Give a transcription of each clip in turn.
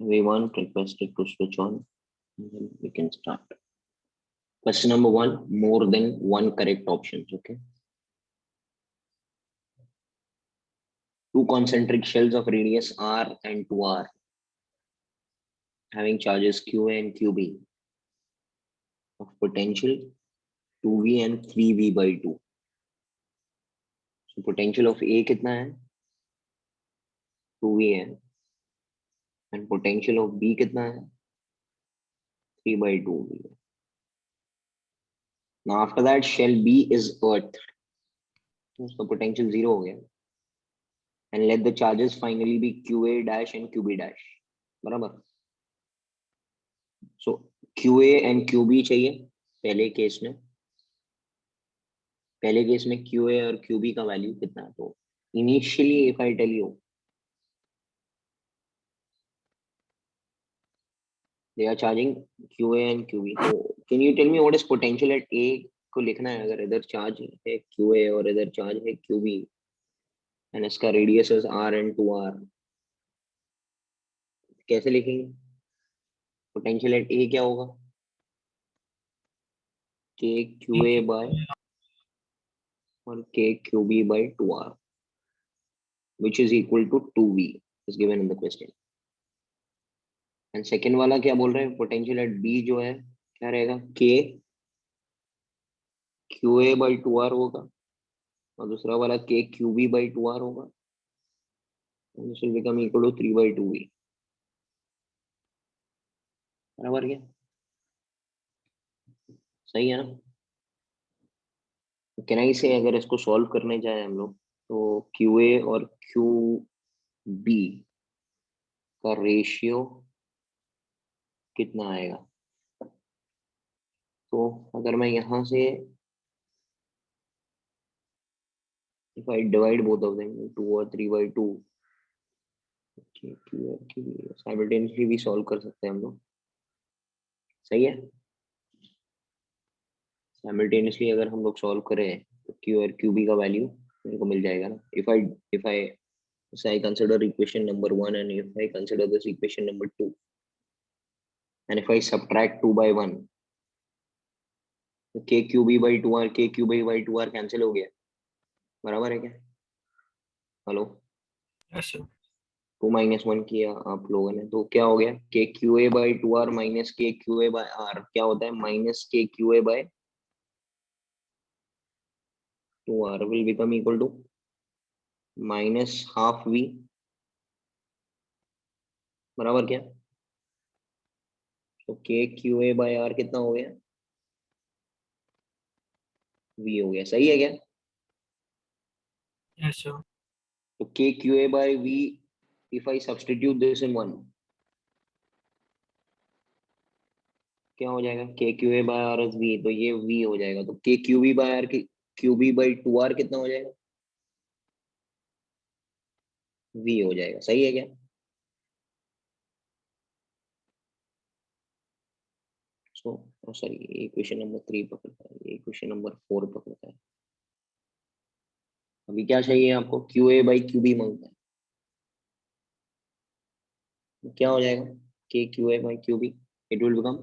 Everyone requested to switch on, and then we can start. Question number one, more than one correct options, okay? Two concentric shells of radius r and 2r having charges qa and qb of potential 2v and 3v by 2. So potential of A कितना है? 2v है, and potential of B कितना है? 3 by 2v है. Now after that shell B is earth, so potential 0 हो गया, and let the charges finally be qa dash and qb dash. बराबर. So qa and qb चाहिए पहले case में. पहले केस में qa और qb का वैल्यू कितना है? तो initially if I tell you they are charging qa and qb, so can you tell me what is potential at A को लिखना है. अगर इधर चार्ज है qa और इधर चार्ज है qb and इसका radius is r and 2r, कैसे लिखेंगे? पोटेंशियल एट ए क्या होगा? के क्यू ए बाय और K Q B by 2r which is equal to 2v is given in the question. And second वाला क्या बोल रहे हैं? पोटेंशियल एट बी जो है क्या रहेगा? के क्यू ए बाई 2r होगा और दूसरा वाला के क्यू बी बाई 2r होगा. This will become equal to 3 by 2v. बराबर क्या? सही है ना? कैन आई से अगर इसको सॉल्व करने जाए हम लोग तो क्यू ए और क्यू बी का रेशियो कितना आएगा? तो अगर मैं यहां से if I divide both of them 2 और 3 by 2 साइमल्टेनियसली भी सॉल्व कर सकते हैं हम लोग. सही है. साइमल्टेनियसली अगर हम लोग सॉल्व करें तो क्यू और क्यू बी का वैल्यू मेरे को मिल जाएगा ना. if I consider equation number 1 and if I consider this equation number 2 and if I subtract 2 by 1 तो k Q B by 2r k Q B by 2r cancel हो गया. बराबर है क्या? हेलो. Yes sir. 2 माइनस 1 किया आप लोगों ने तो क्या हो गया? के Q A by 2r minus के क्यू ए बाई आर क्या होता है? माइनस के Q A by 2r will become equal to minus half v. बराबर क्या? तो K Q A by are कितना हो गया? v हो गया. सही है क्या? Yes sir. तो K Q A by v if I substitute this in 1 क्या हो जाएगा? K Q A by R is v, तो ये v हो जाएगा. तो K Q B by R K Q B by 2r कितना हो जाएगा? v हो जाएगा. सही है क्या? सो सॉरी, ये क्वेश्चन नंबर 3 पकड़ता है, ये क्वेश्चन नंबर 4 पकड़ता है. अभी क्या चाहिए आपको? Q A by Q B मांगता है. क्या हो जाएगा? K Q A by Q B it will become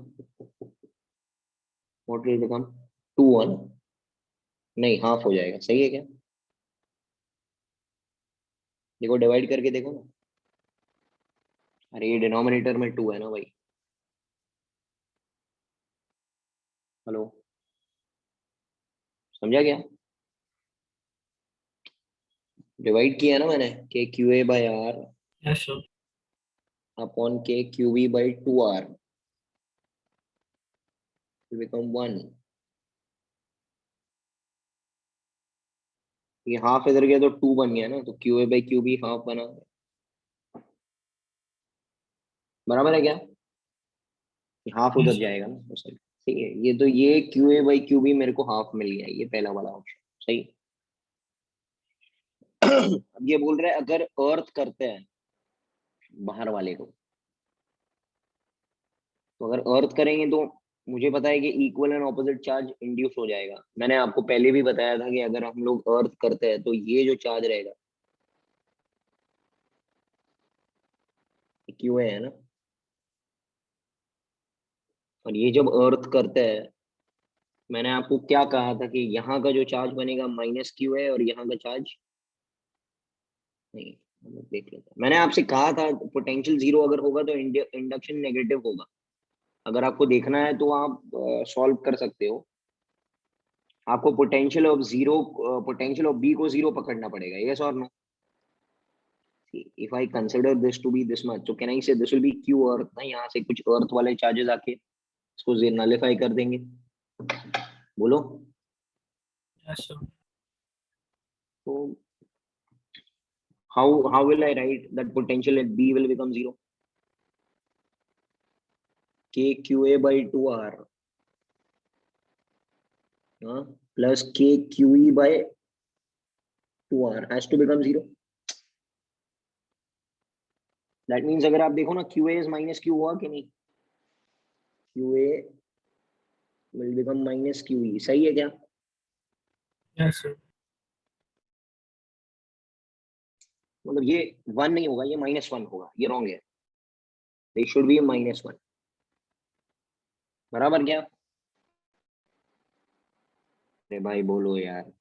what will become 2 1 नहीं हाफ हो जाएगा. सही है क्या? देखो डिवाइड करके देखो ना. अरे ये डिनोमिनेटर में 2 है ना भाई. हेलो, समझा क्या? डिवाइड किया ना मैंने K Q A by R yes sir. Upon K Q B by 2r will become 1. ये हाफ इधर गया तो 2 बन गया ना, तो Q A by Q B half बना. बराबर है क्या? हाफ उधर Yes, sir. जाएगा ना. तो सही. ठीक है. ये तो ये Q A by Q B मेरे को हाफ मिल गया. ये पहला वाला ऑप्शन सही. अब ये बोल रहे हैं अगर अर्थ करते हैं बाहर वाले को, तो अगर अर्थ करेंगे तो मुझे पता है कि equal and opposite charge induce हो जाएगा. मैंने आपको पहले भी बताया था कि अगर हम लोग अर्थ करते हैं तो ये जो चार्ज रहेगा क्यू है ना, और ये जब अर्थ करता है, मैंने आपको क्या कहा था कि यहाँ का जो चार्ज बनेगा माइनस क्यू है और यहाँ का चार्ज नहीं, हम लोग देख लेते हैं। मैंने आपसे कहा था पोटेंशियल जीरो अगर होगा तो इंडक्शन नेगेटिव होगा। अगर आपको देखना है तो आप सॉल्व कर सकते हो। आपको potential of zero, potential of B को जीरो पकड़ना पड़ेगा, यस और no? If I consider this to be this much, तो can I say this will be Q earth ना, यहाँ से कुछ अर्थ वाले चार्जेस आके इसको नलिफाई कर देंगे। बोलो। Yes, sir. तो how will I write that potential at B will become zero? K QA by 2R plus K QE by 2R has to become zero. That means अगर आप देखो ना QA is minus Q हुआ कि नहीं? QA will become minus QE, सही है क्या? Yes, sir. मतलब ये 1 नहीं होगा, ये -1 होगा, ये रॉन्ग है। They should be -1, बराबर क्या? अरे भाई बोलो यार।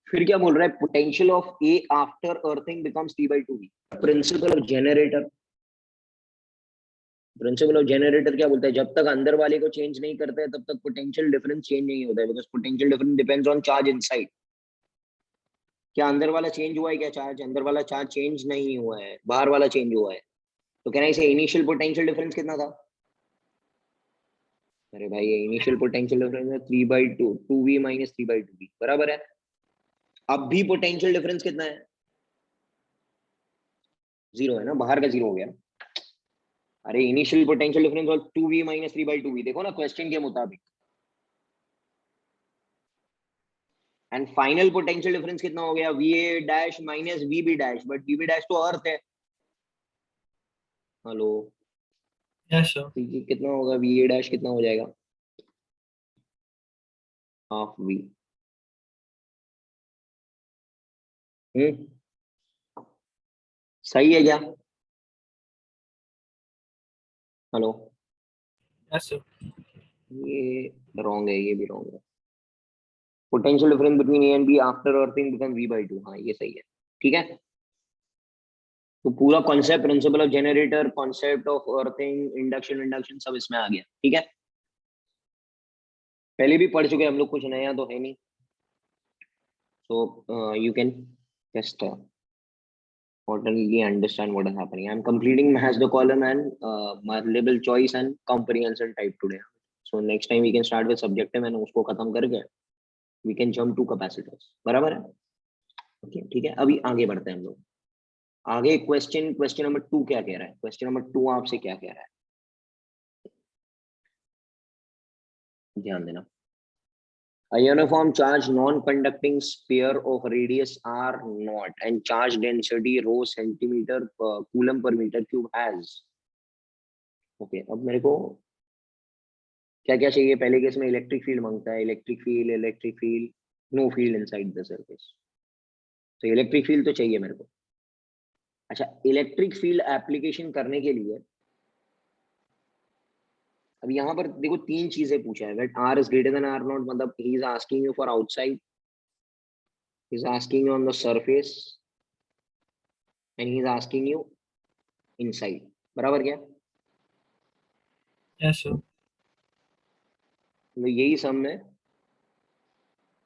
फिर क्या बोल रहा है? Potential of A after earthing becomes T/2V। Principle of generator, principle of generator क्या बोलता है? जब तक अंदर वाले को चेंज नहीं करते हैं तब तक पोटेंशियल डिफरेंस चेंज नहीं होता है, because potential difference depends on charge inside. क्या अंदर वाला चेंज हुआ है? क्या चार्ज अंदर वाला चार्ज चेंज नहीं हुआ है, बाहर वाला चेंज हुआ है। तो कहना इसे इनिशियल पोटेंशियल डिफरेंस कितना था? अरे भाई ये इनिशियल पोटेंशियल डिफरेंस है 3/2, 2V माइनस 3/2V, बराबर है। अब भी पोटेंशियल डिफरेंस कितना है? जीरो है ना, बाहर का जीरो हो गया। अरे इनिशियल पोटेंशियल डिफरेंस और 2V माइनस 3/2V, देखो ना क्वेश्चन के मुताबिक। एंड फाइनल पोटेंशियल डिफरेंस कितना हो गया? VA dash minus VB dash, but VB dash तो अर्थ है। Hello, Yes, sir. कितना होगा? VA डैश कितना हो जाएगा? Half V। हम्म, सही है क्या? Hello, Yes, sir. ये रॉन्ग है, ये भी रॉन्ग है। Potential difference between A and B after earthing become V/2, हाँ ये सही है। ठीक है, तो पूरा concept, principle of generator, concept of earthing, induction induction सब इसमें आ गया। ठीक है, पहले भी पढ़ चुके हैं हम लोग, कुछ नया तो है नहीं। So you can just totally understand what is happening. I'm completing as the column and multiple choice and comprehension type today. So next time we can start with subjective and उसको खत्म करके we can jump to capacitors, बराबर है? Okay ठीक है, अभी आगे बढ़ते हैं हम लोग। आगे क्वेश्चन नंबर 2 क्या कह रहा है? क्वेश्चन नंबर 2 आपसे क्या कह रहा है, ध्यान देना। A uniform charge non-conducting sphere of radius r naught and charge density rho centimeter per coulomb per meter cube has. Okay अब मेरे को क्या क्या चाहिए? पहले केस में इलेक्ट्रिक फील्ड मांगता है, electric field, know field inside the surface. तो इलेक्ट्रिक फील्ड तो चाहिए मेरे को। अच्छा, इलेक्ट्रिक फील्ड एप्लीकेशन करने के लिए अब यहाँ पर देखो 3 चीजें पूछा है। When r is greater than r naught, मतलब he is asking you for outside, he is asking you on the surface and he is asking you inside, बराबर क्या? Yes, sir. तो यही सम है।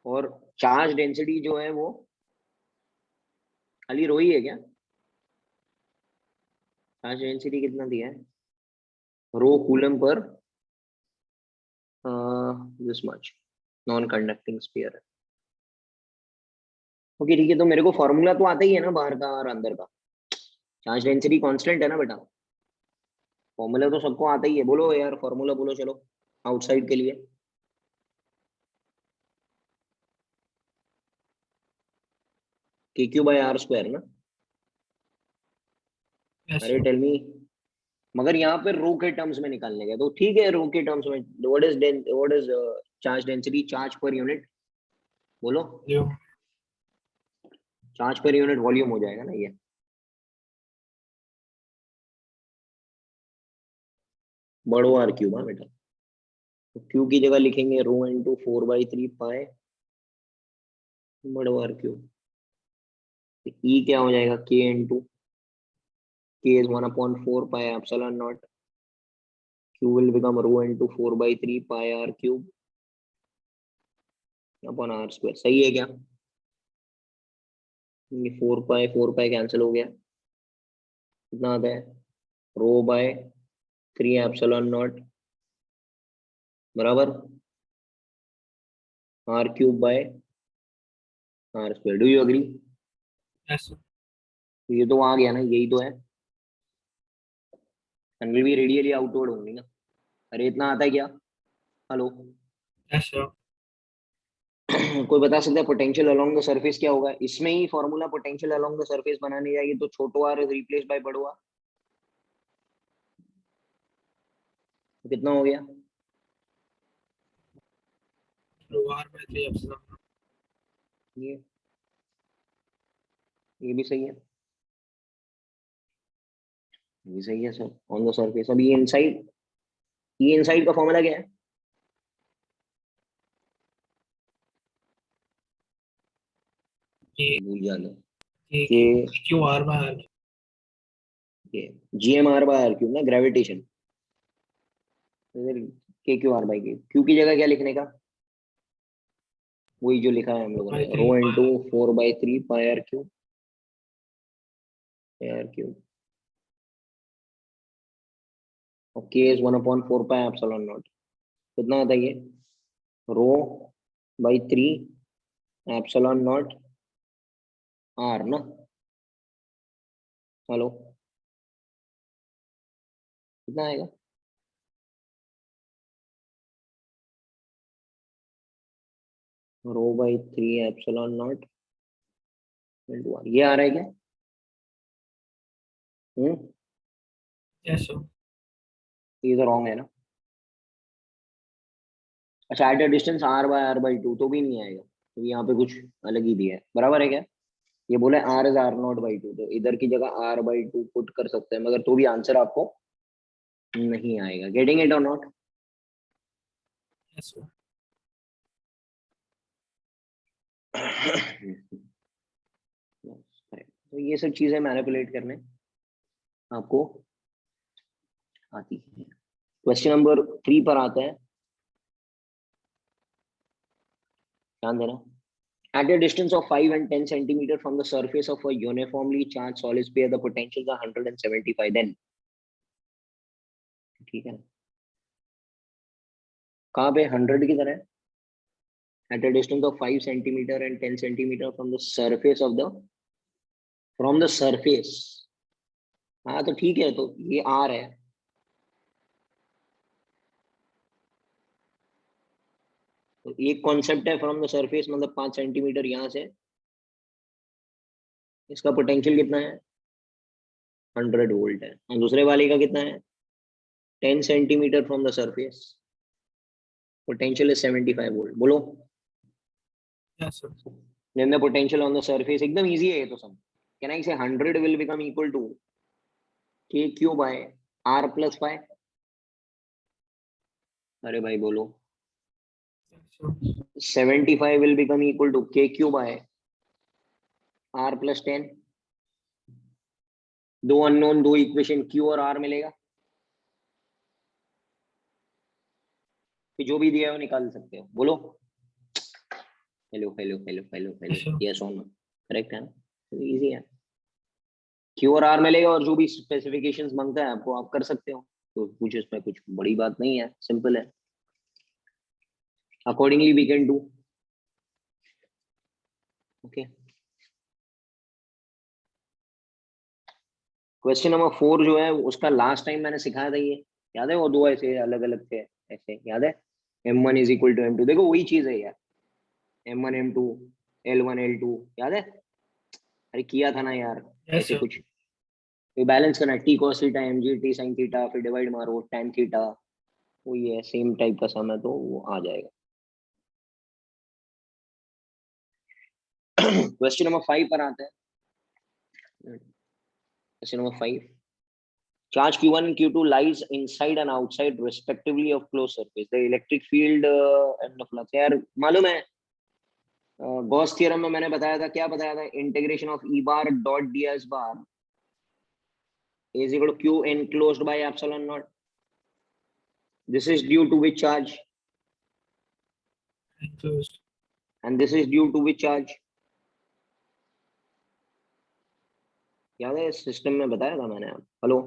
और चार्ज डेंसिटी जो है वो खाली रो ही है क्या? चार्ज डेंसिटी कितना दिया है? Rho coulomb per this much non conducting sphere है। ओके ठीक है, तो मेरे को फॉर्मूला तो आता ही है ना बाहर का और अंदर का। चार्ज डेंसिटी कांस्टेंट है ना बेटा, फॉर्मूला तो सबको आता ही है। बोलो यार फॉर्मूला बोलो चलो आउटसाइड के लिए। KQ/R² ना। Yes, अरे sir. टेल मी, मगर यहाँ पे रो के टर्म्स में निकालने का, तो ठीक है रो के टर्म्स में what is charge density, charge per unit, बोलो। You. Charge per unit volume हो जाएगा ना ये। बड़ो आर क्यूब। हाँ बेटा, तो क्यू की जगह लिखेंगे रो इंटू 4/3 पाए बड़ो आर क्यूब। ई क्या हो जाएगा, के इंटू के is 1/4 pi epsilon nought, Q will become rho into 4/3 pi R cube upon R square. सही है क्या? ये 4 पाई कैंसिल हो गया, कितना आता है, रो/3 एप्सिलॉन नॉट बराबर R cube by R square. Do you agree? Yes, sir. ये तो आ गया ना, यही तो है, एंगल भी रेडियली आउटवर्ड होंगी ना। अरे इतना आता है क्या? हेलो। Yes, sir. कोई बता सकता है पोटेंशियल अलोंग द सरफेस क्या होगा? इसमें ही formula potential along the surface बनाने जाएगी तो छोटो आर इज रिप्लेस बाय बड़ो आर, तो कितना हो गया? Rho R by 3 epsilon naught. ये ये भी सही है, ये भी सही है सर, ऑन द सरफेस। अब ये इनसाइड का फॉर्मूला क्या है? K भूल जाना K कि Q Q R by R. ये GMR/R क्यूब ना, ग्रेविटेशन, KQR/K। क्यू की जगह क्या लिखने का? वही जो लिखा है हम लोगों By ने, 3 rho pi into R. 4/3 pi R cube और K is 1/4 pi epsilon not. कितना आता है ये, रो/3 एप्सिलॉन नॉट आर ना। हेलो, कितना आएगा? रो/3 एप्सिलॉन नॉट इंटू आर, ये आ रहा है क्या? Yes, sir. ये तो रॉन्ग है ना। अच्छा, एट अ डिस्टेंस r/r/2 तो भी नहीं आएगा, तो यहाँ पे कुछ अलग ही दिया है, बराबर है क्या? ये बोले r इज r0/2, तो इधर की जगह r/2 पुट कर सकते हैं, मगर तो भी आंसर आपको नहीं आएगा। गेटिंग इट और नॉट? Yes, sir. तो ये सब चीजें मैनिपुलेट करने आपको आती है। क्वेश्चन नंबर 3 पर आता है, ध्यान देना। At a distance of 5 and 10 centimeter from the surface of a uniformly charged solid sphere, the potentials are 175. Then, ठीक है, कहाँ पे 100 की तरह है? At a distance of 5 centimeter and 10 centimeter from the surface of the from the surface। हाँ तो ठीक है, तो ये R है, तो एक कॉन्सेप्ट है फ्रॉम द सरफेस, मतलब 5 सेंटीमीटर यहाँ से, इसका पोटेंशियल कितना है, 100 वोल्ट है। और दूसरे वाले का कितना है, 10 centimetre from the surface, potential है 75 वोल्ट। बोलो, Yes, sir. then the potential on the surface, एकदम इजी है ये तो सब। कैन आई से 100 will become equal to k q by r plus 5? अरे भाई बोलो। Yes, sir. 75 will become equal to k q by r plus 10। दो अननोन, दो इक्वेशन, q और r मिलेगा, कि जो भी दिया है वो निकाल सकते हो। बोलो, hello hello hello hello hello, Yes, sir. Yes और नो, करेक्ट है ना? इजी है, क्यू और आर मिलेगा, और जो भी स्पेसिफिकेशंस मांगता है आपको, आप कर सकते हो, तो कुछ इसमें कुछ बड़ी बात नहीं है, सिंपल है। Accordingly we can do. Okay, question number 4 जो है उसका लास्ट टाइम मैंने सिखाया था, ये याद है? वो दो ऐसे अलग अलग थे, ऐसे याद है? M1 = M2, देखो वही चीज है यार, M1 M2 L1 L2, याद है? अरे किया था ना यार, Yes, ऐसे sir. कुछ बैलेंस करना, T cos theta mg T sine theta, फिर डिवाइड मारो tan थीटा, वो ये सेम टाइप का सम है, तो वो आ जाएगा। क्वेश्चन नंबर 5 पर आते हैं। Question number 5, charge q1 and q2 lies inside and outside respectively of closed surface. The electric field and the flux. यार मालूम है गॉस थ्योरम में मैंने बताया था, क्या बताया था, integration of E bar dot D S bar is equal to q enclosed by epsilon naught. This is due to which charge? Enclosed. And this is due to which charge? याद है system में बताया था मैंने. Hello,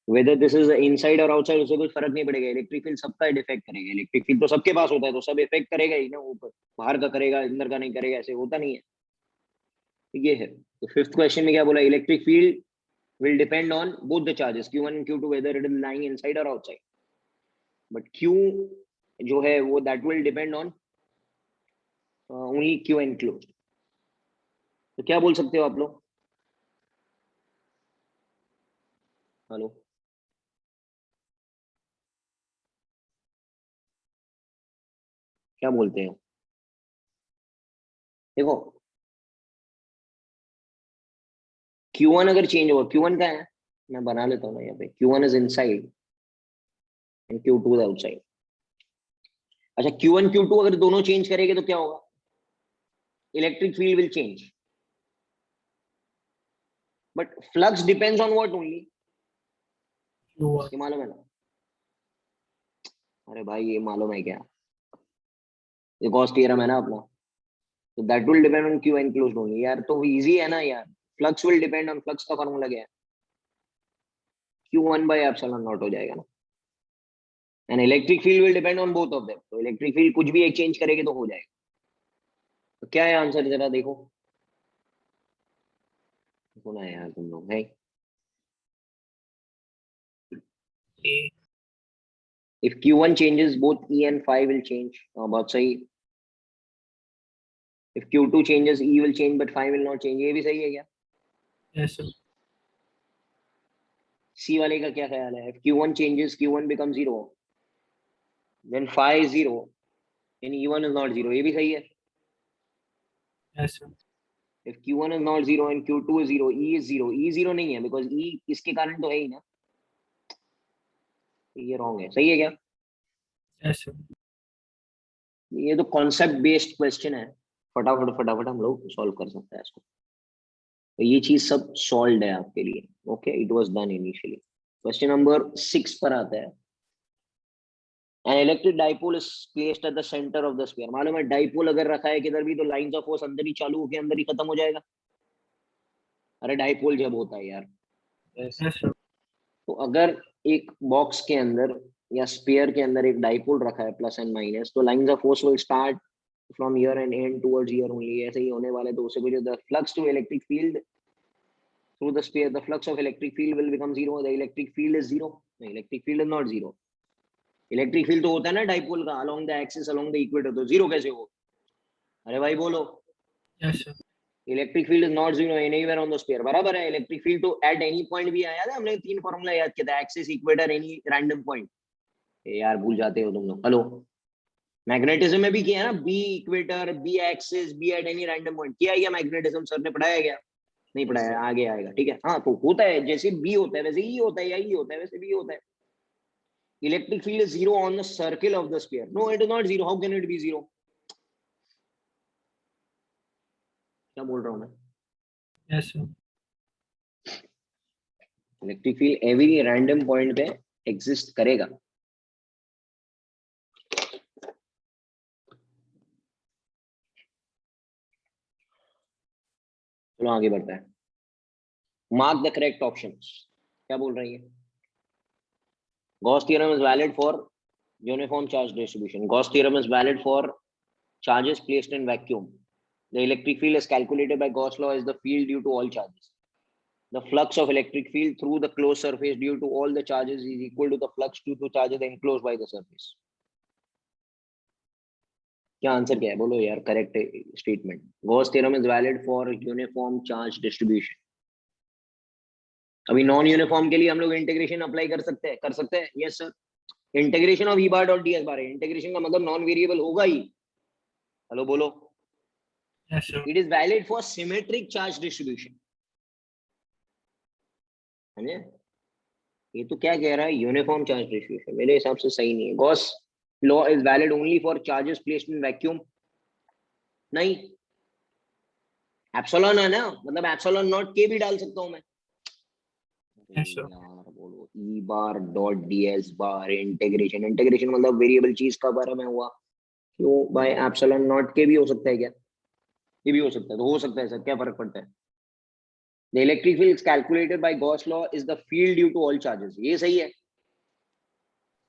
whether this is inside और outside उससे कुछ फर्क नहीं पड़ेगा. इलेक्ट्रिक फील्ड सबका इफेक्ट करेगा. इलेक्ट्रिक फील्ड तो सबके पास होता है, तो सब इफेक्ट करेगा ही ना. ऊपर बाहर का करेगा, अंदर का नहीं करेगा, ऐसे होता नहीं है. ये है. तो फिफ्थ क्वेश्चन में क्या बोला, electric field will depend on both the charges q1 and q2 whether it is lying inside or outside, but q जो है वो that will depend on only q enclosed. तो क्या बोल सकते हो आप लोग? हेलो, क्या बोलते हो? देखो q1 अगर चेंज होगा, q1 क्या है, मैं बना लेता हूँ ना यहाँ पे. q1 is inside and q2 is outside. अच्छा, q1 q2 अगर दोनों चेंज करेंगे तो क्या होगा? Electric field will change, but flux depends on what only. Q1. ये मालूम है ना? अरे भाई ये मालूम है क्या? ये गॉस थ्योरम है ना अपना. तो that will depend on Q enclosed only. यार तो इजी है ना यार. Flux will depend on, flux का फार्मूला क्या है? q1 by epsilon naught हो जाएगा ना. And electric field will depend on both of them. तो इलेक्ट्रिक फील्ड कुछ भी एक चेंज करेगी तो हो जाएगा. तो क्या है आंसर, जरा देखो. सुना है यार तुम लोग है. A. If q1 changes, both e and phi will change. बहुत सही. If q2 changes, e will change but phi will not change. ये भी सही है क्या? Yes, sir. C वाले का क्या ख्याल है? If q1 changes, q1 becomes 0, then phi is 0 and e1 is not 0. ये भी सही है. Yes, sir. If q1 is not 0 and q2 is 0, e is 0. e 0 नहीं है because e इसके कारण तो है ही ना. ये रॉन्ग है. सही है क्या? Yes, sir. ये तो कॉन्सेप्ट बेस्ड क्वेश्चन है. फटाफट फटाफट हम लोग सॉल्व कर सकते हैं इसको. तो ये चीज सब सॉल्व है आपके लिए. Okay, it was done initially. Question number 6 पर आता है. An electric dipole is placed at the center of the sphere. मालूम है डाइपोल अगर रखा है किधर भी तो लाइंस ऑफ फोर्स अंदर ही चालू होके अंदर ही खत्म हो जाएगा. अरे डाइपोल जब होता है यार. Yes, sir. तो अगर एक बॉक्स के अंदर या स्फीयर के अंदर एक डाइपोल रखा है प्लस एंड माइनस, तो lines of force will start from here and and towards here only. ऐसे ही होने वाले. तो उससे कुछ the flux to electric field through the sphere, the flux of electric field will become 0. The electric field is 0. The electric field is not 0. Electric field तो होता है ना डाइपोल का along the axis along the equator. तो 0 कैसे हो? अरे भाई बोलो. Yes, sir. Electric field is not 0 anywhere on the sphere. बराबर है. इलेक्ट्रिक फील्ड तो एट एनी पॉइंट भी आया था. हमने 3 फॉर्मूला याद किया था, axis, equator, any random point. यार भूल जाते हो तुम लोग. हेलो, मैग्नेटिज्म में भी किया है ना, B equator, B axis, B at any random point. किया है क्या मैग्नेटिज्म? सर ने पढ़ाया क्या? नहीं पढ़ाया. आगे आएगा. ठीक है. हाँ, तो होता है जैसे बी होता है वैसे ई होता है, या ई होता है वैसे बी होता है. Electric field is 0 on the circle of the sphere. No, it is not 0. How can it be 0? क्या बोल रहा हूँ मैं? Yes, sir. Electric field every random point पे एग्जिस्ट करेगा. चलो आगे बढ़ता है. Mark the correct options. क्या बोल रही है? Gauss theorem is valid for uniform charge distribution. Gauss theorem is valid for charges placed in vacuum. The electric field is calculated by Gauss law as the field due to all charges. The flux of electric field through the closed surface due to all the charges is equal to the flux due to charges enclosed by the surface. क्या answer क्या है बोलो यार? Correct statement. Gauss theorem is valid for uniform charge distribution. अभी non uniform के लिए हम लोग इंटीग्रेशन अप्लाई कर सकते हैं. कर सकते हैं. Yes sir. Integration of E bar dot D S bar है. इंटीग्रेशन का मतलब नॉन वेरिएबल होगा ही. हेलो बोलो. Yes, sir. It is valid for symmetric charge distribution. समझे? ये तो क्या कह रहा है, यूनिफॉर्म चार्ज डिस्ट्रीब्यूशन, मेरे हिसाब से सही नहीं है। Gauss law is valid only for charges placed in vacuum, नहीं, एप्सिलॉन है ना, मतलब एप्सिलॉन नॉट के भी डाल सकता हूं मैं। अरे Yes, sir. यार बोलो, ई बार डॉट डी एस बार इंटीग्रेशन, इंटीग्रेशन मतलब वेरिएबल चीज का बारे में हुआ, क्यों भाई एप्सिलॉन नॉट के भी हो सकता है क्या, ये भी हो सकता है, तो हो सकता है सर, क्या फर्क पड़ता है। The electric field calculated by Gauss law is the field due to all charges, ये सही है,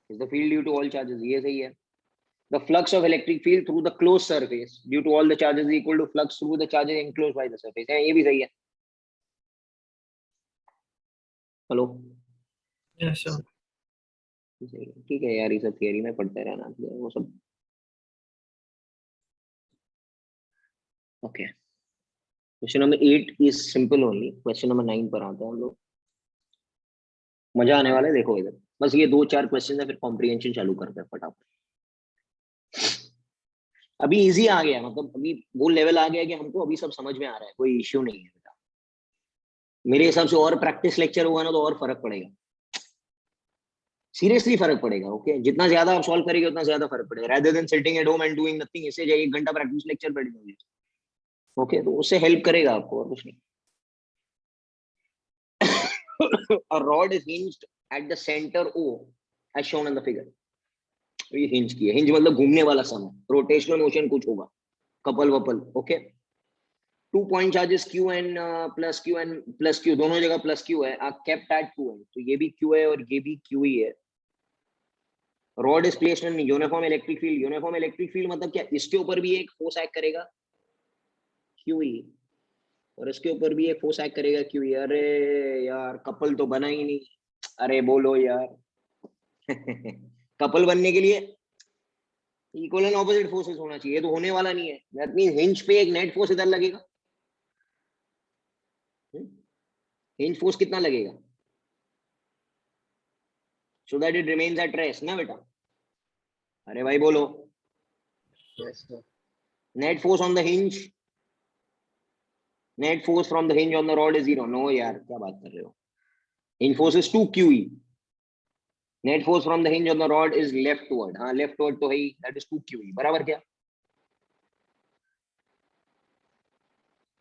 is the field due to all charges, ये सही है। The flux of electric field through the closed surface due to all the charges is equal to flux through the charges enclosed by the surface, है, ये भी सही है। Hello, Yes, sir. सही है, ठीक है यार, ये सब थियरी में पढ़ते रहना वो सब। Okay, question number 8 is simple only, question number 9 पर आते हैं हम लोग, मजा आने वाला है, देखो इधर, बस ये 2-4 क्वेश्चन है, फिर कॉम्प्रिहेंशन चालू करते हैं फटाफट। अभी इजी आ गया, मतलब अभी वो लेवल आ गया कि हमको अभी सब समझ में आ रहा है, कोई इश्यू नहीं है बेटा। मेरे हिसाब से और प्रैक्टिस लेक्चर होगा ना तो और फर्क पड़ेगा, सीरियसली फर्क पड़ेगा। ओके, जितना ज्यादा आप सॉल्व करेंगे उतना ज्यादा फर्क पड़ेगा, rather than sitting at home and doing nothing, इससे जाइए 1 घंटा प्रैक्टिस लेक्चर पढ़ लीजिए। ओके, तो उससे हेल्प करेगा आपको और कुछ नहीं। A rod is hinged at the center O as shown in the figure, तो ये हिंज की है, हिंज मतलब घूमने वाला समय, रोटेशनल मोशन कुछ होगा, कपल वपल। Okay, 2 point charges Q N plus Q दोनों जगह प्लस क्यू है, केप्ट एट क्यू एन, तो ये भी क्यू है और ये भी क्यू ही है। Rod is placed in uniform electric field, uniform electric field मतलब क्या, इसके ऊपर भी एक फोर्स एक्ट करेगा क्यू ही, और इसके ऊपर भी एक फोर्स एक्ट करेगा क्यू ही। अरे यार कपल तो बना ही नहीं, अरे बोलो यार। कपल बनने के लिए इक्वल एंड ऑपोजिट फोर्सेस होना चाहिए, तो होने वाला नहीं है, दैट मींस हिंज पे एक नेट फोर्स इधर लगेगा, हिंज फोर्स कितना लगेगा, so that it remains at rest ना बेटा, अरे भाई बोलो। Yes, sir. Net force on the hinge, net force from the hinge on the rod is 0, no यार क्या बात कर रहे हो, hinge force is 2 QE, net force from the hinge on the rod is leftward, हाँ leftward तो है ही, दैट इज 2 QE, बराबर क्या।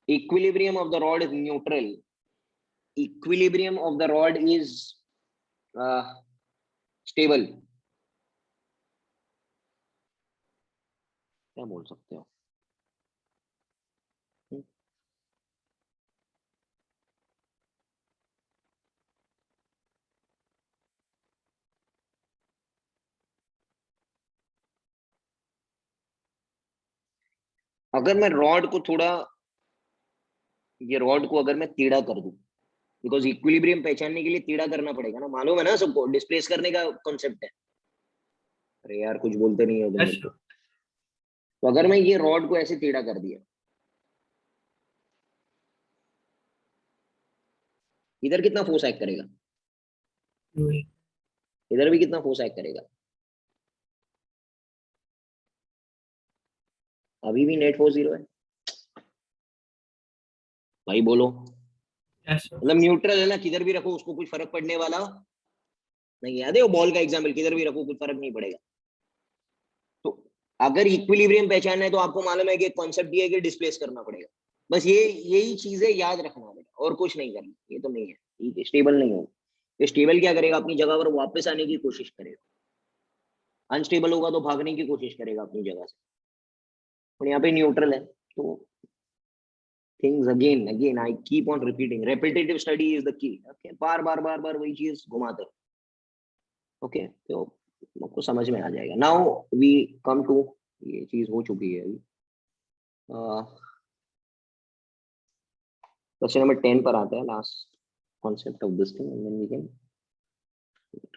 Equilibrium of the rod is neutral, equilibrium of the rod is stable, क्या बोल सकते हो। अगर मैं रॉड को थोड़ा, ये रॉड को अगर मैं टेढ़ा कर दूं, बिकॉज इक्विलिब्रियम पहचानने के लिए टेढ़ा करना पड़ेगा ना, मालूम है ना सबको, डिस्प्लेस करने का कॉन्सेप्ट है। अरे यार कुछ बोलते नहीं हो तुम Yes, लोग, sir. तो अगर मैं ये रॉड को ऐसे टेढ़ा कर दिया, इधर कितना फोर्स एक्ट करेगा, QE. इधर भी कितना फोर्स एक्ट करेगा, अभी भी नेट फोर्स 0 है, भाई बोलो। Yes, sir. मतलब न्यूट्रल है ना, किधर भी रखो उसको कुछ फर्क पड़ने वाला नहीं है। देखो बॉल का एग्जाम्पल, किधर भी रखो कुछ फर्क नहीं पड़ेगा। तो अगर इक्विलिब्रियम पहचानना है तो आपको मालूम है कि कॉन्सेप्ट ये है कि डिस्प्लेस करना पड़ेगा, बस ये यही चीजें याद रखना पड़ेगा और कुछ नहीं करना, ये तो नहीं है, ये स्टेबल नहीं होगा। ये स्टेबल क्या करेगा, अपनी जगह पर वापस आने की कोशिश करेगा, अनस्टेबल होगा तो भागने की कोशिश करेगा अपनी जगह से, और यहाँ पे न्यूट्रल है। तो things again I keep on repeating, repetitive study is the key. Okay, बार बार वही चीज घुमाते रहो। ओके, तो आपको समझ में आ जाएगा। नाउ वी कम टू, ये चीज हो चुकी है अभी, क्वेश्चन नंबर 10 पर आते हैं, last concept of this thing and then we can.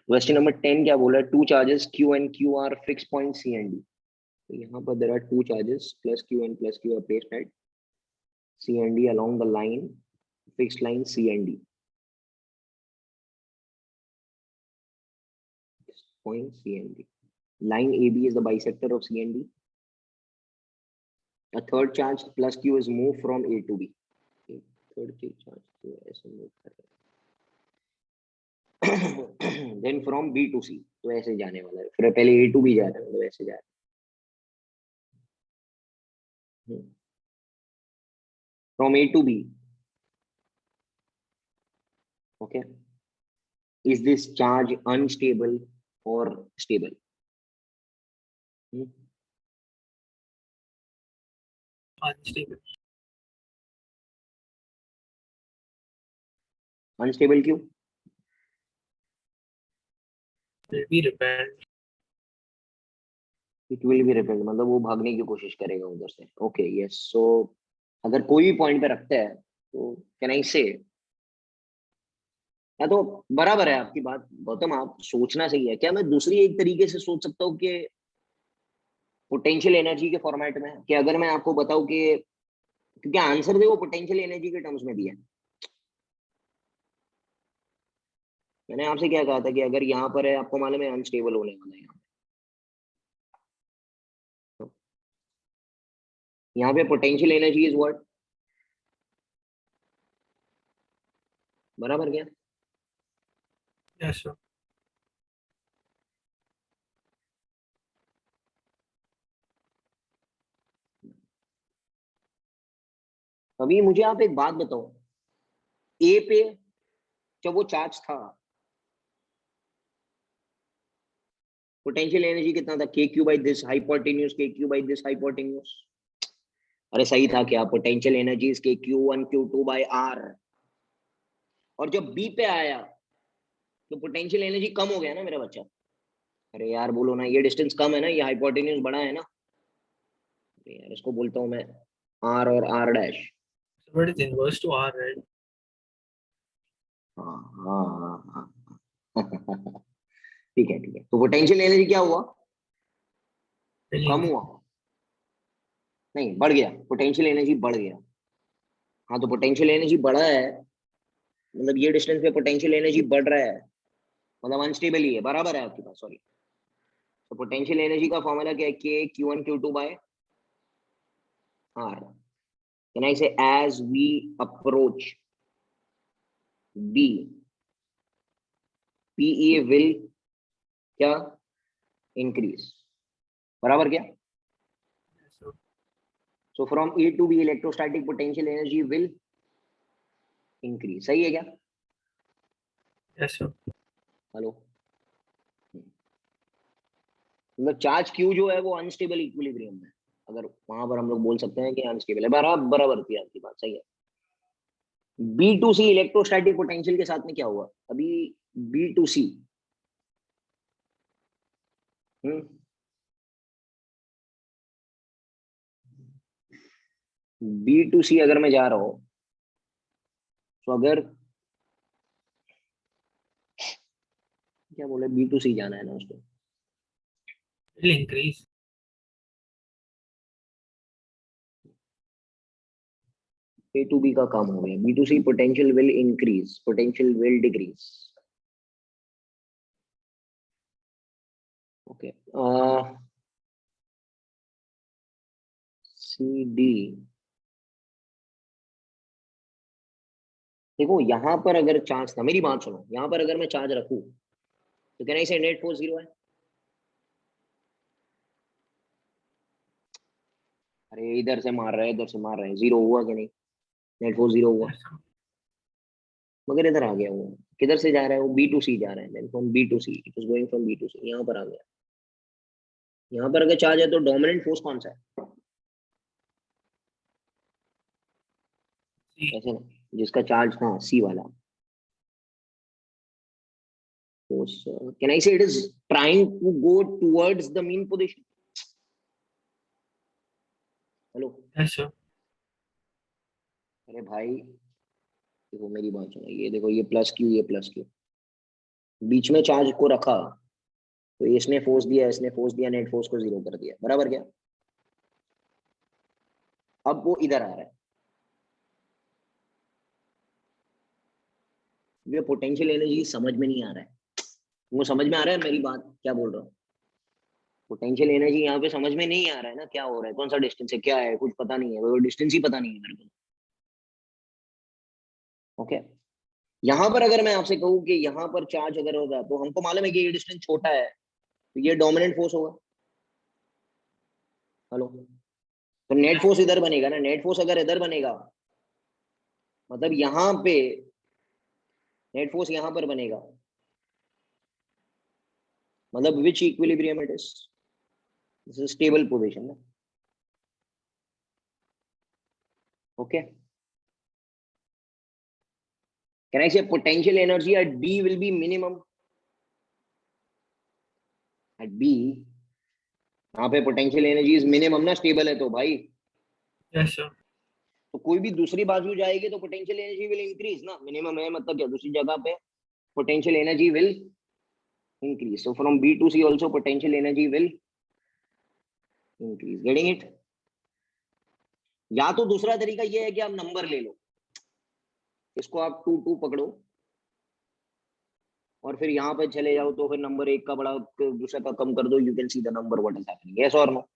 Question number 10 क्या बोला है, two charges Q and Q are fix point C and D, तो यहाँ पर there are two charges plus Q and plus Q are placed at C and D along the line, fixed line C and D, point C and D. Line AB is the bisector of C and D. A third charge plus Q is moved from A to B. Okay, third charge को ऐसे move कर रहा then from B to सी, तो ऐसे जाने वाला है, फिर पहले ए टू बी जा रहा है, मतलब ऐसे जा रहा है, from A to B. Okay, is this charge unstable और स्टेबल? Unstable. अनस्टेबल क्यों? Will be repelled. It will be repelled, मतलब वो भागने की कोशिश करेगा उधर से. ओके यस, सो अगर कोई भी पॉइंट पे रखता है तो कैन आई से, या तो बराबर है आपकी बात गौतम, आप सोचना सही है. क्या मैं दूसरी एक तरीके से सोच सकता हूँ कि पोटेंशियल एनर्जी के फॉर्मेट में, कि अगर मैं आपको बताऊं कि, क्योंकि आंसर देखो पोटेंशियल एनर्जी के टर्म्स में दिया है. मैंने आपसे क्या कहा था कि अगर यहाँ पर है, आपको मालूम है अनस्टेबल होने वाला है यहाँ पे पोटेंशियल एनर्जी इज व्हाट, बराबर क्या? Yes, sir. अभी मुझे आप एक बात बताओ, ए पे जब वो चार्ज था, पोटेंशियल एनर्जी कितना था? K Q by this hypotenuse, K Q by this hypotenuse. अरे सही था क्या? Potential energy is K Q one Q two by R. और जब बी पे आया तो पोटेंशियल एनर्जी कम हो गया ना मेरा बच्चा. अरे यार बोलो ना, ये डिस्टेंस कम है ना, ये हाइपोटेन्यूज बड़ा है ना. अरे यार इसको बोलता हूँ मैं आर और R dash. So what is inverse to R, right? हाँ हाँ हाँ हाँ. ठीक है ठीक है, तो पोटेंशियल एनर्जी क्या हुआ? Will come increase. हुआ? नहीं, बढ़ गया. पोटेंशियल एनर्जी बढ़ गया. हाँ, तो पोटेंशियल एनर्जी बढ़ा है, मतलब ये डिस्टेंस पे पोटेंशियल एनर्जी बढ़ रहा है, मतलब अनस्टेबल ही है. बराबर है आपके पास, सॉरी. तो पोटेंशियल एनर्जी का फॉर्मूला क्या है? K Q one Q two by R. Can I say as we approach B, PE will क्या? इंक्रीज. बराबर क्या? Yes, sir. So from A to B electrostatic potential energy will increase. सही है क्या? Yes, sir. Hello, मतलब charge Q जो है वो अनस्टेबल इक्विलिब्रियम में, अगर वहां पर हम लोग बोल सकते हैं कि अनस्टेबल है. बराबर बराबर थी आपकी बात, सही है. B to C electrostatic potential के साथ में क्या हुआ अभी? B to C, B to C अगर मैं जा रहा हूं, तो अगर क्या बोले, बी टू सी जाना है ना उसको, Will increase. A to B का काम हो गया. B to C potential will increase, potential will decrease. Okay, C D. देखो यहाँ पर अगर चार्ज था, मेरी बात सुनो, यहाँ पर अगर मैं चार्ज रखूं तो कहना इसे नेट फोर्स जीरो है. अरे इधर से मार रहा है, इधर से मार रहा है, जीरो हुआ कि नहीं? नेट फोर्स जीरो हुआ, Yes, sir. मगर इधर आ गया वो. किधर से जा रहा है वो? बी टू सी जा रहा है. Then from B to C it is going from B to C, यहाँ पर आ गया. यहाँ पर अगर चार्ज है तो डोमिनेंट फोर्स कौन सा है? C. ऐसे ना, जिसका चार्ज, हाँ सी वाला force. Can I say it is trying to go towards the mean position. Hello. Yes, sir. अरे भाई देखो मेरी बात सुनो, ये देखो, ये प्लस क्यू, ये प्लस क्यू, बीच में चार्ज को रखा, तो इसने फोर्स दिया, इसने फोर्स दिया, नेट फोर्स को जीरो कर दिया. बराबर क्या? अब वो इधर आ रहा है, ये पोटेंशियल एनर्जी समझ में नहीं आ रहा है. वो समझ में आ रहा है मेरी बात क्या बोल रहा हूँ? पोटेंशियल एनर्जी यहाँ पे समझ में नहीं आ रहा है ना, क्या हो रहा है, कौन सा डिस्टेंस है, क्या है, कुछ पता नहीं है, वो डिस्टेंस ही पता नहीं है मेरे को. ओके, यहाँ पर अगर मैं आपसे कहूँ कि यहाँ पर चार्ज अगर होगा तो हमको मालूम है कि ये डिस्टेंस छोटा है, तो ये डोमिनेंट फोर्स होगा। हेलो, तो नेट फोर्स इधर बनेगा ना, नेट फोर्स अगर इधर बनेगा मतलब यहाँ पे नेट फोर्स यहाँ पर बनेगा, मतलब which equilibrium it is, this is stable position ना। Okay, can I say potential energy at B will be minimum at B, यहाँ पे पोटेंशियल एनर्जी इज मिनिमम ना, स्टेबल है तो भाई। Yes, sir. तो कोई भी दूसरी बाजू जाएगी तो पोटेंशियल एनर्जी विल इंक्रीज ना, मिनिमम है मतलब क्या, दूसरी जगह पे potential energy will increase, so from B to C also potential energy will increase, getting it? या तो दूसरा तरीका ये है कि आप नंबर ले लो, इसको आप 2 2 पकड़ो और फिर यहाँ पे चले जाओ, तो फिर नंबर एक का बड़ा दूसरा का कम कर दो, you can see the number what is happening, yes और नो।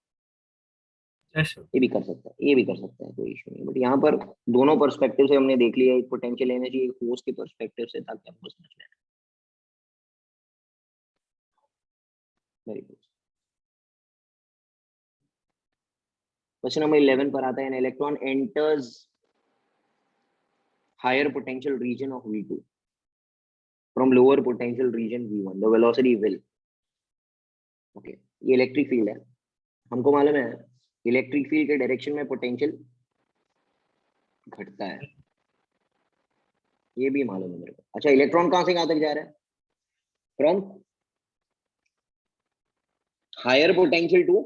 Yes, sir. ये भी कर सकता है, ये भी कर सकता है, कोई इशू नहीं, बट यहाँ पर दोनों पर्सपेक्टिव से हमने देख लिया, एक पोटेंशियल एनर्जी एक फोर्स के पर्सपेक्टिव से, ताकि आपको समझ में आए। Very good. क्वेश्चन नंबर 11 पर आता है, an electron enters higher potential region of V2 from lower potential region V1, the velocity will, okay ये इलेक्ट्रिक फील्ड है, हमको मालूम है इलेक्ट्रिक फील्ड के डायरेक्शन में पोटेंशियल घटता है, ये भी मालूम है मेरे को। अच्छा, इलेक्ट्रॉन कहां से कहां तक जा रहा है, from higher potential to,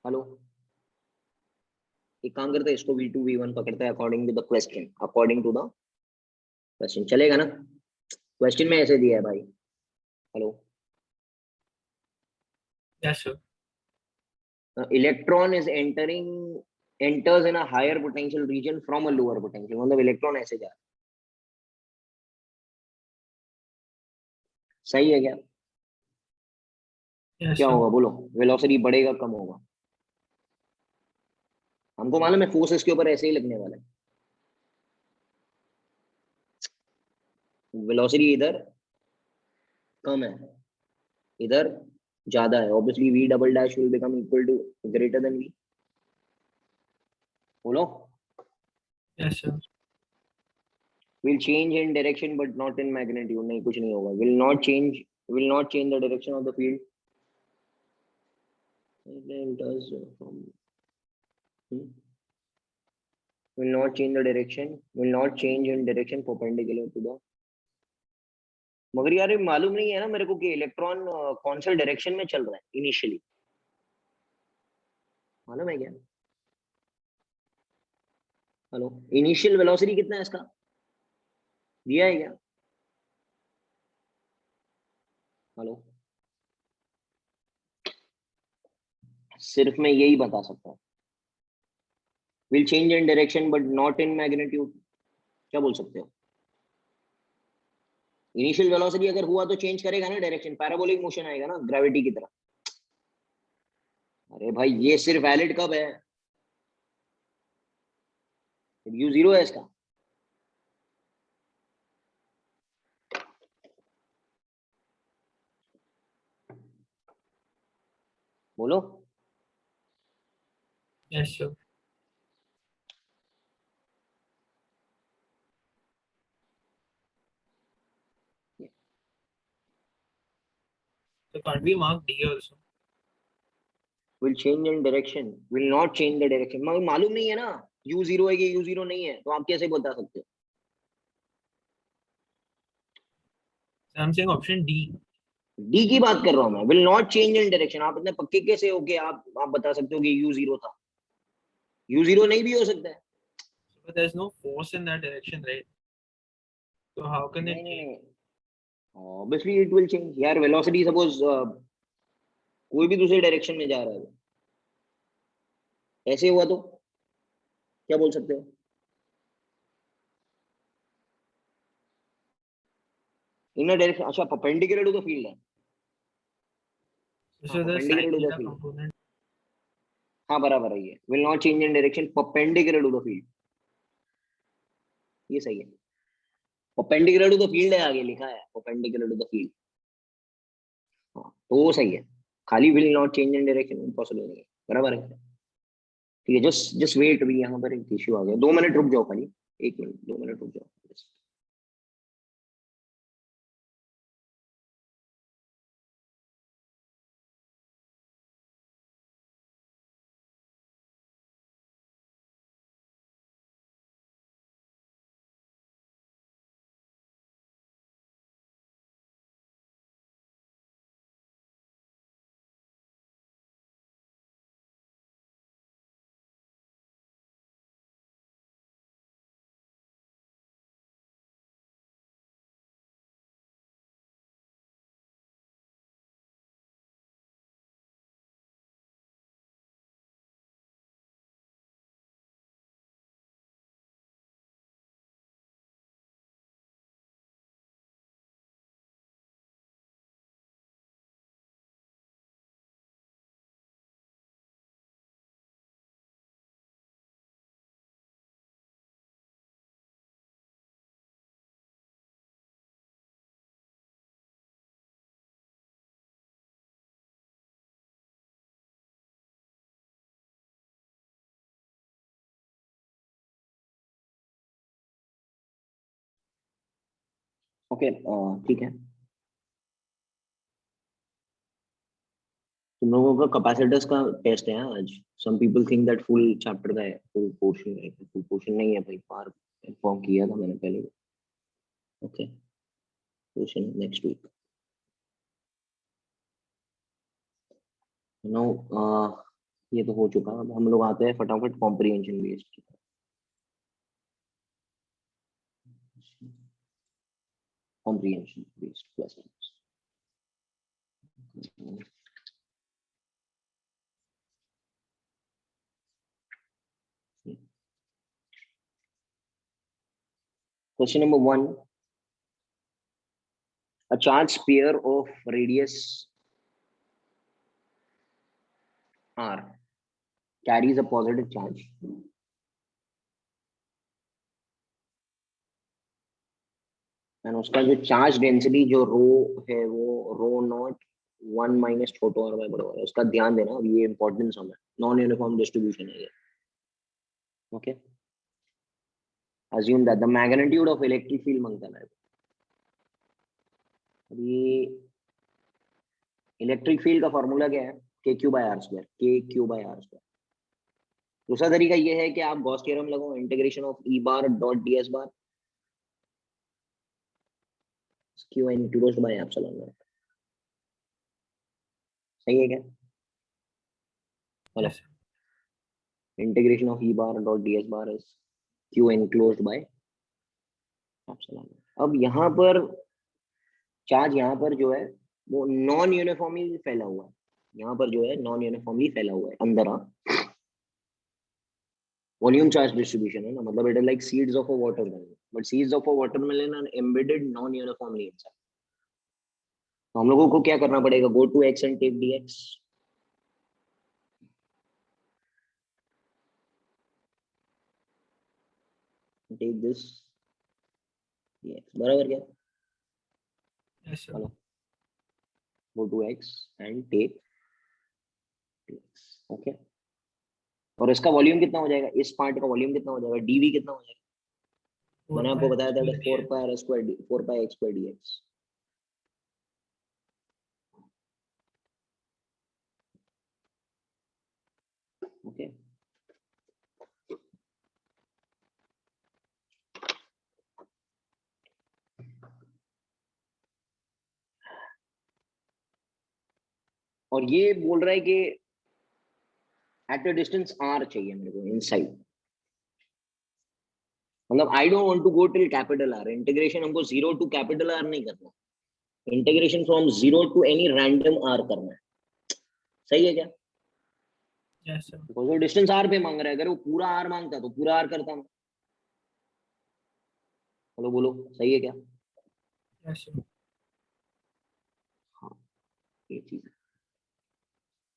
hello, एक काम करते हैं, इसको V2 V1 पकड़ता है according to the question, according to the question, चलेगा ना? क्वेश्चन में ऐसे दिया है भाई, hello, Yes, sir. Electron is enters in a higher potential region from a lower potential, मतलब इलेक्ट्रॉन ऐसे जा रहा है, सही है क्या? Yes, क्या sir. होगा बोलो, वेलोसिटी बढ़ेगा कम होगा? हमको मालूम है फोर्स इसके ऊपर ऐसे ही लगने वाला है, वेलोसिटी इधर कम है, इधर ज्यादा है, obviously v double dash will become equal to greater than v, बोलो। Yes, sir. will change in direction but not in magnitude, नहीं कुछ नहीं होगा, will not change the direction of the field, it does will not change the direction, will not change in direction perpendicular to the, मगर यार ये मालूम नहीं है ना मेरे को कि इलेक्ट्रॉन कौन सा डायरेक्शन में चल रहा है इनिशियली, मालूम है क्या? हेलो, इनिशियल वेलोसिटी कितना है इसका, दिया है क्या? हेलो, सिर्फ मैं यही बता सकता हूँ, will change in direction but not in magnitude, क्या बोल सकते हो? इनिशियल वेलोसिटी अगर हुआ तो चेंज करेगा ना डायरेक्शन, पैराबोलिक मोशन आएगा ना ग्रेविटी की तरह। अरे भाई ये सिर्फ वैलिड कब है, यू जीरो है इसका, बोलो। Yes, sir. So can't we mark D also? Will change in direction, will not change the direction, मगर मालूम नहीं है ना, यू जीरो है कि यू जीरो नहीं है, तो आप कैसे बता सकते हो? So I'm saying option D. D की बात कर रहा हूं मैं, will not change in direction, आप इतने पक्के कैसे हो कि आप बता सकते हो कि यू जीरो था, यू जीरो नहीं भी हो सकता है। But there's no force in that direction, right? So how can it नहीं नहीं change? नहीं, ऑब्वियसली इट विल चेंज यार, वेलोसिटी सपोज कोई भी दूसरे डायरेक्शन में जा रहा है, ऐसे हुआ तो क्या बोल सकते हो? इन डायरेक्शन, अच्छा परपेंडिकुलर टू द फील्ड है, हाँ So the perpendicular sin to the theta field, component. हाँ बराबर है, ये will not change in direction perpendicular to the field, ये सही है। परपेंडिकुलर टू द फील्ड है, आगे लिखा है परपेंडिकुलर टू द फील्ड। हाँ तो वो सही है। खाली will not change in direction possible नहीं है, बराबर है। ठीक है, जस्ट जस्ट वेट, भी यहाँ पर एक इश्यू आ गया, 2 मिनट रुक जाओ खाली, 1 मिनट 2 मिनट रुक जाओ। ओके, ठीक है। तुम लोगों का कैपेसिटर्स का टेस्ट है आज। Some people think that full chapter का है, फुल पोर्शन है, फुल पोर्शन नहीं है भाई, पार्ट इन्फॉर्म किया था मैंने पहले। Okay, portion next week. No, ये तो हो चुका। अब हम लोग आते हैं फटाफट comprehension based. Comprehension based questions. Question number 1. A charged sphere of radius r carries a positive charge. And उसका जो चार्ज डेंसिटी जो रो है वो रो नॉट 1 माइनस छोटो r by बड़ा है। उसका ध्यान देना, अब ये इंपॉर्टेंट सम है, नॉन यूनिफॉर्म डिस्ट्रीब्यूशन है ये। Okay, assume that the magnitude of electric field मांगता है। अभी इलेक्ट्रिक फील्ड का फॉर्मूला क्या है? K Q by R square, के क्यू बाय आर स्क्वायर। दूसरा तरीका ये है कि आप गॉस थ्योरम लगाओ, integration of E bar dot D S bar Q enclosed by epsilon not. सही है क्या? Hello, Yes, sir. Integration of E bar dot D S bar is Q enclosed by epsilon not. अब यहाँ पर charge यहाँ पर जो है वो नॉन यूनिफॉर्मली फैला हुआ है। यहाँ पर जो है नॉन यूनिफॉर्मली फैला हुआ है अंदर। वॉल्यूम चार्ज डिस्ट्रीब्यूशन है ना, मतलब it is like seeds of a watermelon, but seeds of a watermelon are embedded non uniformly inside. तो हम लोगों को क्या करना पड़ेगा? Go to x and take dx। Take this dx, बराबर क्या? Yes, sir. Hello, go to x and take dx। Okay, और इसका वॉल्यूम कितना हो जाएगा? इस पार्ट का वॉल्यूम कितना हो जाएगा? dv कितना हो जाएगा? 4 मैंने pi आपको बताया था square 4 dx. पाई स्क्वायर 4 पाई एक्स स्क्वायर dx। ओके, और ये बोल रहा है कि एट अ डिस्टेंस r चाहिए मेरे को इनसाइड। मतलब I don't want to go till capital R. Integration हमको 0 टू कैपिटल आर नहीं करना, integration from 0 to any random R करना है। सही है क्या? Yes, sir. बिकॉज वो डिस्टेंस आर पे मांग रहा है, अगर वो पूरा आर मांगता तो पूरा आर करता मैं। चलो बोलो, सही है क्या? Yes, sir. हाँ, ये चीज है।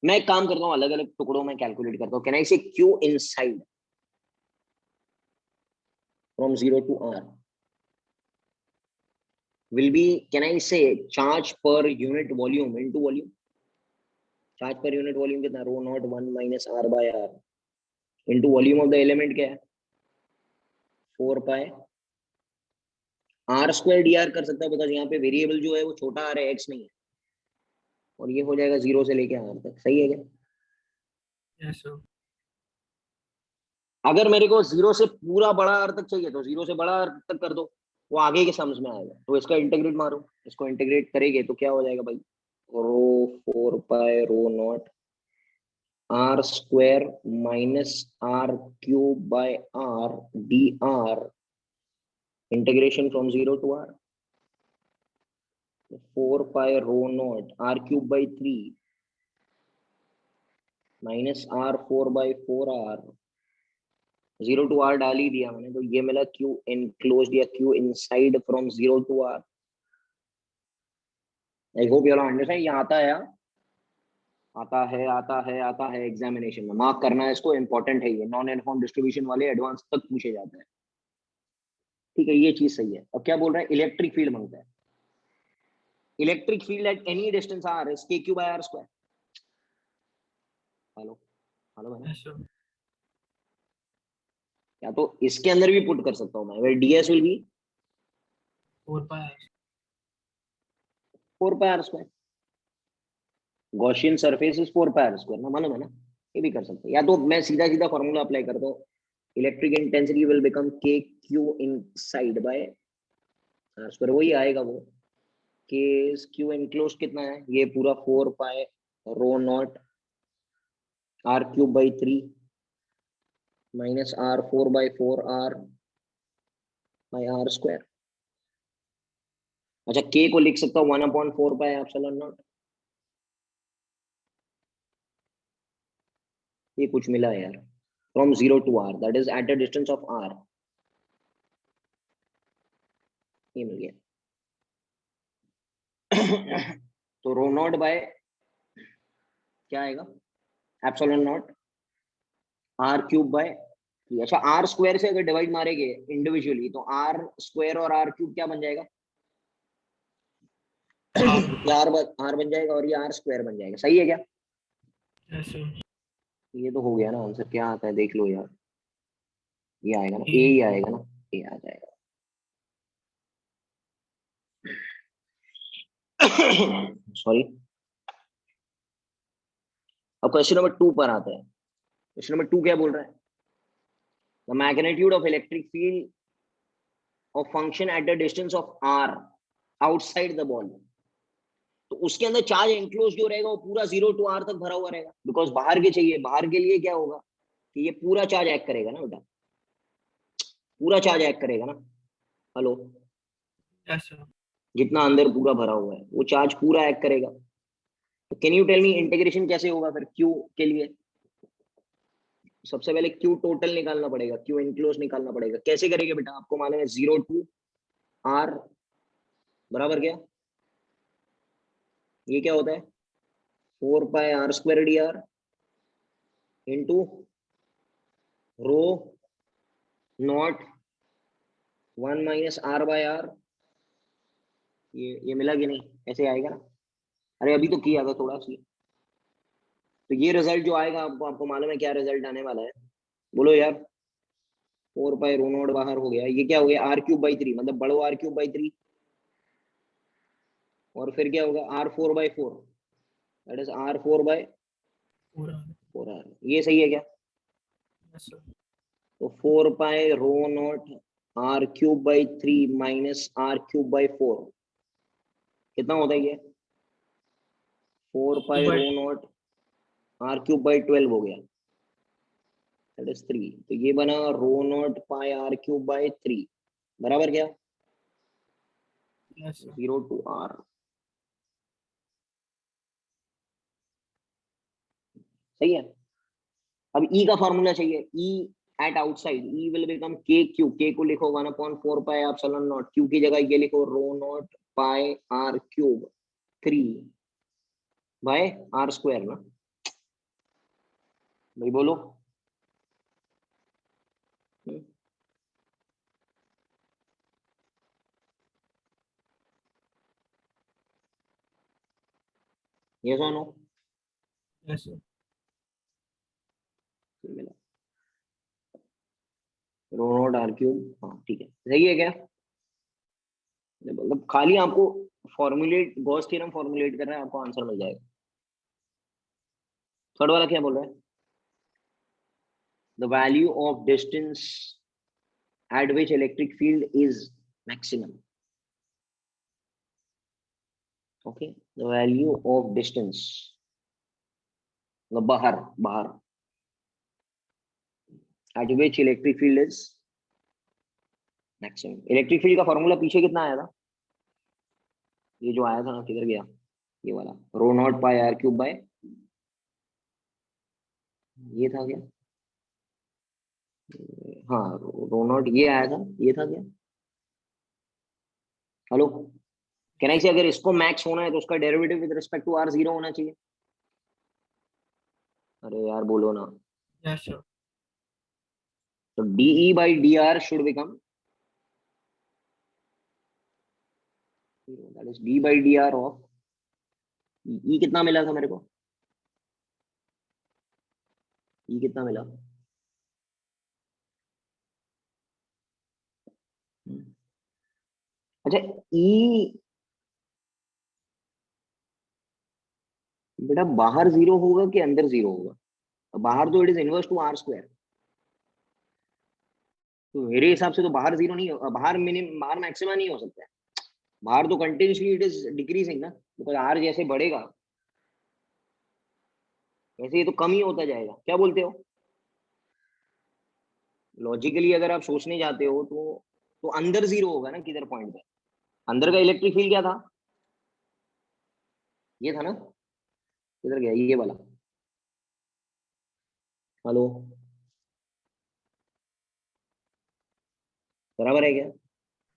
मैं एक काम करता हूँ, अलग अलग टुकड़ों में कैलकुलेट करता हूँ। कैन आई से Q inside? from 0 to r will be, can I say, charge per unit volume into volume. Charge per unit volume कितना, rho naught 1 minus r by r into volume of the element क्या है 4 pi r square dr कर सकता है, because यहाँ पे variable जो है वो छोटा r है, x नहीं है, और ये हो जाएगा 0 से लेके r तक. सही है क्या? Yes, sir. अगर मेरे को 0 से पूरा बड़ा r तक चाहिए तो 0 से बड़ा r तक कर दो, वो आगे के सम्स में आएगा. तो इसका इंटीग्रेट मारो, इसको इंटीग्रेट करेंगे तो क्या हो जाएगा भाई, रो 4 pi rho naught r square minus r cube by r dr integration from 0 to r 4 pi rho naught r cube by 3 minus r 4 by 4r 0 to r डाल ही दिया मैंने, तो ये मिला q enclosed या q inside from 0 to r. I hope you all understand. ये आता है एग्जामिनेशन में, मार्क करना है इसको, इंपॉर्टेंट है ये. नॉन यूनिफॉर्म डिस्ट्रीब्यूशन वाले एडवांस तक पूछे जाते हैं. ठीक है, ये चीज सही है. अब क्या बोल रहे हैं, इलेक्ट्रिक फील्ड मांगता है. Electric field at any distance r is kq by r square. Hello hello Yes, sir. या तो इसके अंदर भी पुट कर सकता हूं मैं, where ds will be 4 pi r. 4 pi r square. Gaussian surface is 4 pi r square ना, मालूम है ना, ये भी कर सकते हैं. या तो मैं सीधा सीधा फॉर्मूला अप्लाई करता हूँ, electric intensity will become k q inside bye r square. वही आएगा वो k q इनक्लोज कितना है, ये पूरा 4 pi rho naught r cube by 3 minus r 4 by 4 r by r square. अच्छा, k को लिख सकता हूँ 1/4 पाई एप्सिलॉन नॉट. ये कुछ मिला है यार, from 0 to r, that is at a distance of r. ये मिल गया. तो रो नॉट बाय क्या आएगा, epsilon not r cube by 3. अच्छा, r स्क्वायर से अगर डिवाइड मारेंगे इंडिविजुअली तो r स्क्वायर और r क्यूब क्या बन जाएगा, r बन जाएगा और ये r स्क्वायर बन जाएगा. सही है क्या? Yes, sir. ये तो हो गया ना आंसर. क्या आता है देख लो यार, ये आएगा ना, A. ए ही आएगा ना, ए आ जाएगा. सॉरी. अब क्वेश्चन नंबर 2 पर आते हैं. क्वेश्चन नंबर 2 क्या बोल रहा है, the magnitude of electric field of function at the distance of r outside the ball. तो उसके अंदर चार्ज एनक्लोज जो रहेगा वो पूरा 0 टू r तक भरा हुआ रहेगा, बिकॉज बाहर के चाहिए. बाहर के लिए क्या होगा कि ये पूरा चार्ज एक्ट करेगा ना बेटा, पूरा चार्ज एक्ट करेगा ना. Hello, Yes, sir. जितना अंदर पूरा भरा हुआ है वो चार्ज पूरा एक्ट करेगा. तो can you tell me integration कैसे होगा फिर q के लिए. सबसे पहले q टोटल निकालना पड़ेगा, q इनक्लोज निकालना पड़ेगा. कैसे करेंगे बेटा, आपको मालूम है 0 टू r बराबर क्या, ये क्या होता है 4 pi r square D R into rho nought 1 minus r by r. ये मिला कि नहीं, ऐसे आएगा ना. अरे अभी तो किया था थोड़ा सी. तो ये रिजल्ट जो आएगा आपको मालूम है क्या रिजल्ट आने वाला है, बोलो यार. 4 पाई रो नॉट बाहर हो गया, ये क्या हो गया r क्यूब बाई 3, मतलब बड़ो r क्यूब बाई 3, और फिर क्या होगा r 4 by 4, that is r 4 by 4 r. 4r. ये सही है क्या? Yes, sir. तो 4 pi rho naught r cube by 3 minus r cube by 4 कितना होता है ये 4 pi rho naught r cube by 12 हो गया, दैट इज 3. तो ये बना rho naught pi r cube by 3 बराबर क्या, Yes, sir. 0 to r. सही है. अब E का फॉर्मूला चाहिए. E at outside, E will become k Q. k को लिखो 1/4 पाई एप्सिलॉन नॉट, q की जगह ये लिखो rho naught pi r cube 3 by r square ना. भाई बोलो. यस और नो? Yes, sir. मिला रो नॉट आर क्यूब, हाँ ठीक है, सही है क्या? मतलब खाली आपको फॉर्मुलेट, गॉस थ्योरम फॉर्मुलेट करना है, आपको आंसर मिल जाएगा। थर्ड वाला क्या बोल रहा है? The value of distance eight which electric field is maximum. Okay, the value of distance, मतलब बाहर, बाहर, eight which electric field is maximum. Electric field का फॉर्मूला पीछे कितना आया था? ये जो आया था ना, किधर गया? ये वाला rho naught pi R cube by, ये था क्या? हाँ, रो नॉट ये आया था, ये था क्या? हेलो, कैन आई से अगर इसको मैक्स होना है तो उसका derivative with respect to R zero होना चाहिए। अरे यार बोलो ना। Yes, sir. तो D E by D R should become, that is D by D R of, E कितना मिला था मेरे को? ई कितना मिला? अच्छा, ई बेटा बाहर जीरो होगा कि अंदर जीरो होगा? बाहर तो it is inverse to R square, तो मेरे हिसाब से तो बाहर जीरो नहीं हो, बाहर मिनिमम, बाहर मैक्सिमा नहीं हो सकता है। बाहर तो कंटिन्यूसली इट इज डिक्रीजिंग ना, बिकॉज आर जैसे बढ़ेगा वैसे ये तो कम ही होता जाएगा। क्या बोलते हो? लॉजिकली अगर आप सोचने जाते हो तो अंदर जीरो होगा ना, किधर पॉइंट पे? अंदर का इलेक्ट्रिक फील्ड क्या था? ये था ना, किधर गया ये वाला? हेलो, बराबर है क्या?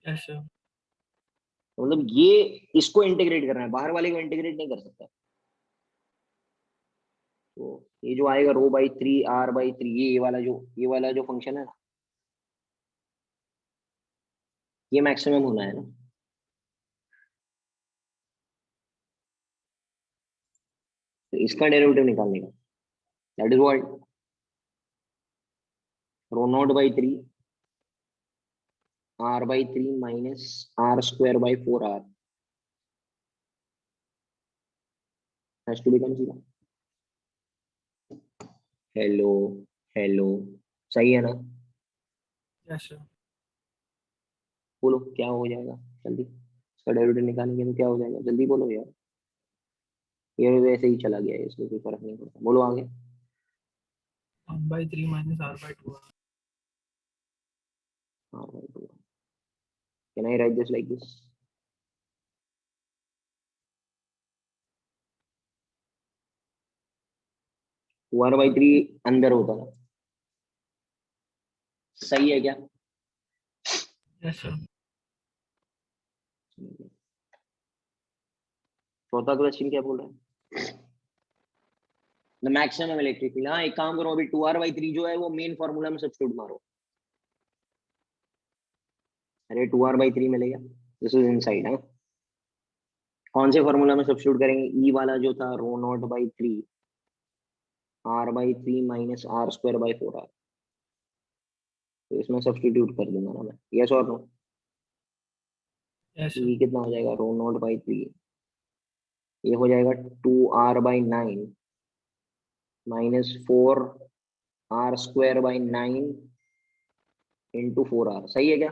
Yes, sir. तो मतलब ये, इसको इंटीग्रेट करना है, बाहर वाले को इंटीग्रेट नहीं कर सकता। तो ये जो आएगा rho by three R by three, ये वाला जो फंक्शन है ना, ये मैक्सिमम होना है ना। तो इसका डेरिवेटिव निकालने का, that is what, rho not by three R by three minus R square by four R has to become zero. Hello, hello, सही है ना? Yes, sir. बोलो क्या हो जाएगा जल्दी, इसका डेरिवेटिव निकालेंगे तो क्या हो जाएगा, जल्दी बोलो यार। ये वैसे ही चला गया है, इसमें कोई फर्क नहीं पड़ता, बोलो आगे। 1/3 minus R by 2. हाँ भाई बोलो, can I right this like this? One by three अंदर होता था, सही है क्या? Yes, sir. चौथा क्वेश्चन क्या बोल रहा है? द मैक्सिमम इलेक्ट्रिक फील्ड, हाँ एक काम करो, अभी टू आर बाई थ्री जो है वो मेन फॉर्मूला में सब्स्टिट्यूट मारो। अरे टू आर बाई थ्री मिलेगा, दिस इज इनसाइड। हाँ, कौन से फॉर्मूला में सब्स्टिट्यूट करेंगे? ई वाला जो था rho not by three R by three minus R square by four R, तो इसमें सब्स्टिट्यूट कर दूंगा ना मैं, यस और नो? Yes, sir. ई कितना हो जाएगा? रो नॉट बाई थ्री, ये हो जाएगा two R by nine minus four R square by nine into four R, सही है क्या?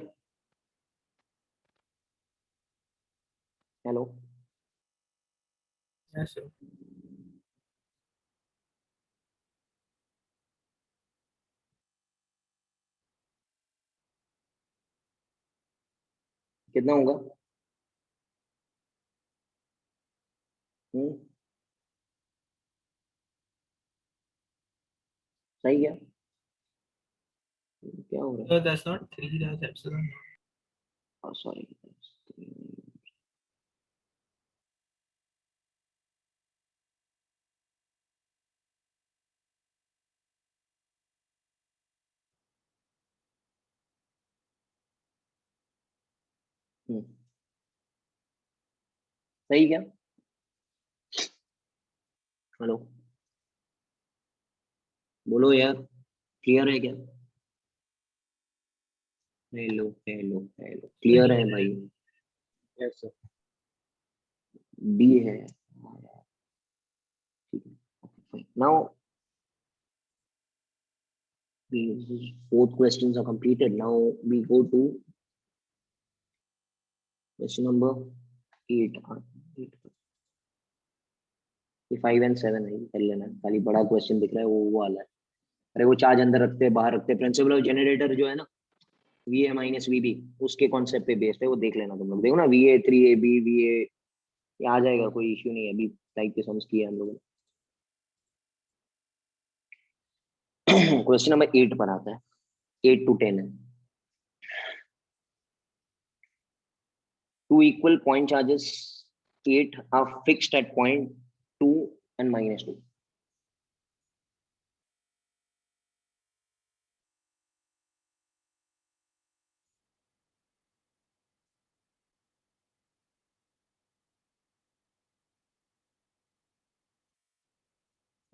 Hello, Yes, sir. कितना होगा? हम्म, सही है, क्या हो रहा है? So that's not 3, that's epsilon. Sorry, सही क्या? हेलो, बोलो यार, क्लियर है क्या? हेलो हेलो हेलो, क्लियर है भाई? Yes, sir. डी है, ठीक है। Now both questions are completed. Now we go to question number 8. 5 and 7 है, कर लेना। खाली बड़ा क्वेश्चन दिख रहा है, वो वाला है। अरे वो चार्ज अंदर रखते हैं, बाहर रखते हैं, प्रिंसिपल ऑफ जनरेटर जो है ना, V A minus V B, उसके कॉन्सेप्ट पे बेस्ड है, वो देख लेना तुम लोग। देखो ना, V A 3 AB V A, ये आ जाएगा, कोई इश्यू नहीं है। अभी टाइप के सम्स किए हम लोगों ने। क्वेश्चन नंबर 8 पर आता है, 8 to 10 है। Two equal point charges 8 are fixed at point 2 and minus 2.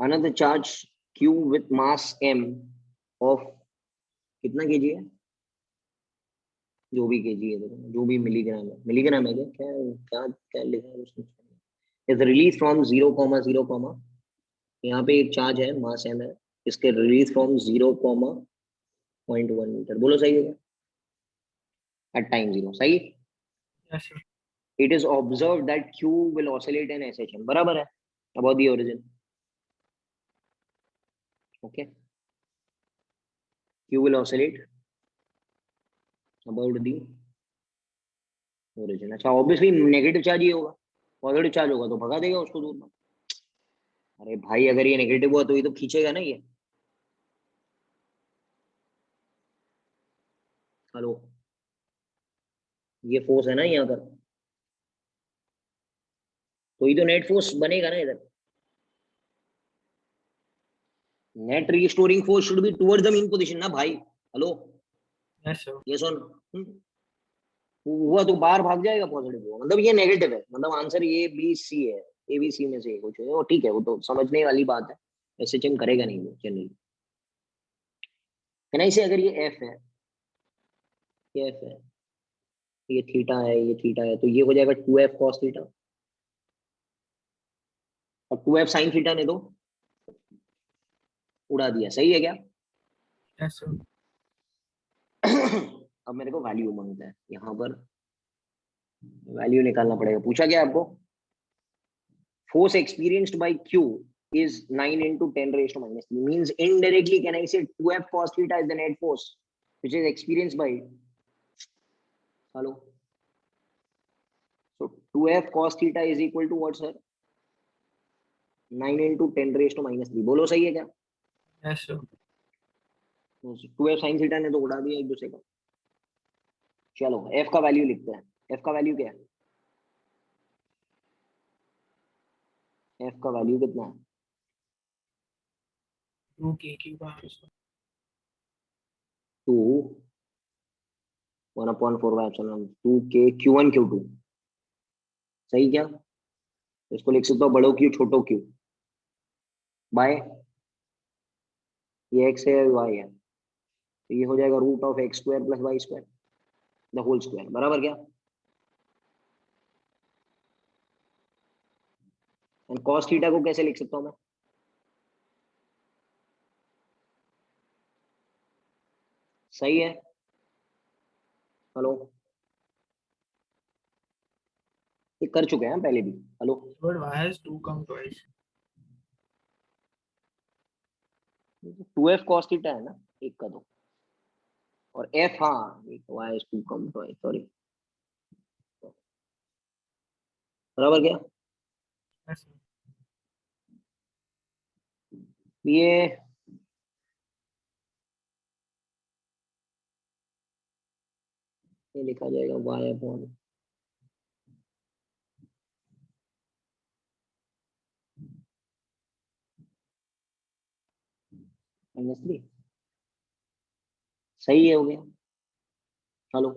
Another charge q with mass m of कितना kg है? जो भी kg है, देखो जो भी मिलीग्राम है, मिलीग्राम है क्या, क्या क्या क्या लिखा है उसमें? इज रिलीज फ्रॉम 0,0, यहाँ पे एक चार्ज है, मास m है, इसके रिलीज फ्रॉम 0,01 मीटर। बोलो सही है क्या? एट टाइम 0, सही। Yes, sir. It is observed that q will oscillate in SHM, बराबर है, about the origin. Okay, q will oscillate about the origin। अच्छा, ऑब्वियसली नेगेटिव चार्ज ही होगा, पॉजिटिव चार्ज होगा तो भगा देगा उसको दूर में। अरे भाई, अगर ये नेगेटिव हुआ तो ये तो खींचेगा ना ये। हेलो, ये फोर्स है ना यहाँ पर, तो ये तो नेट फोर्स बनेगा ना इधर। Net restoring force should be towards the mean position ना भाई। Hello, Yes, sir. ये सुन, हुआ तो बाहर भाग जाएगा पॉजिटिव हुआ, मतलब ये नेगेटिव है, मतलब आंसर ए बी सी है। ए बी सी में से कुछ है, वो ठीक है, वो तो समझने वाली बात है, ऐसे चेंज करेगा नहीं वो जनरली। कहना इसे, अगर ये एफ है, ये एफ है, ये थीटा है, ये थीटा है, तो ये हो जाएगा 2f cos थीटा, और 2f sin थीटा ने तो उड़ा दिया, सही है क्या? Yes, sir. अब मेरे को वैल्यू मांगता है यहाँ पर, वैल्यू निकालना पड़ेगा। पूछा क्या आपको? Force experienced bye Q is 9 into 10 raised to minus 3, means indirectly can I say 2f cos theta is the net force which is experienced by, hello, so 2f cos theta is equal to what, sir? 9 into 10 raised to minus 3। बोलो सही है क्या? Yes, sir. 2f sin theta ने तो उड़ा दिया एक दूसरे को। चलो f का वैल्यू लिखते हैं। f का वैल्यू क्या है? f का वैल्यू कितना है? 2 kg bar, sir. 2 1/4 2k q1 q2, सही क्या? इसको लिख सकता हूँ बड़ो क्यू छोटो क्यू बाय, ये x है y है, तो ये हो जाएगा √(x² + y² the whole square, बराबर क्या? एंड cos थीटा को कैसे लिख सकता हूँ मैं? सही है। हेलो, ये कर चुके हैं पहले भी। Hello, But why has 2 come twice? 2f cos theta है ना एक का, तो और f, हाँ y is 2 कम तो है, सॉरी, बराबर क्या? Yes, sir. ये लिखा जाएगा y/, -3, सही है, हो गया। Hello,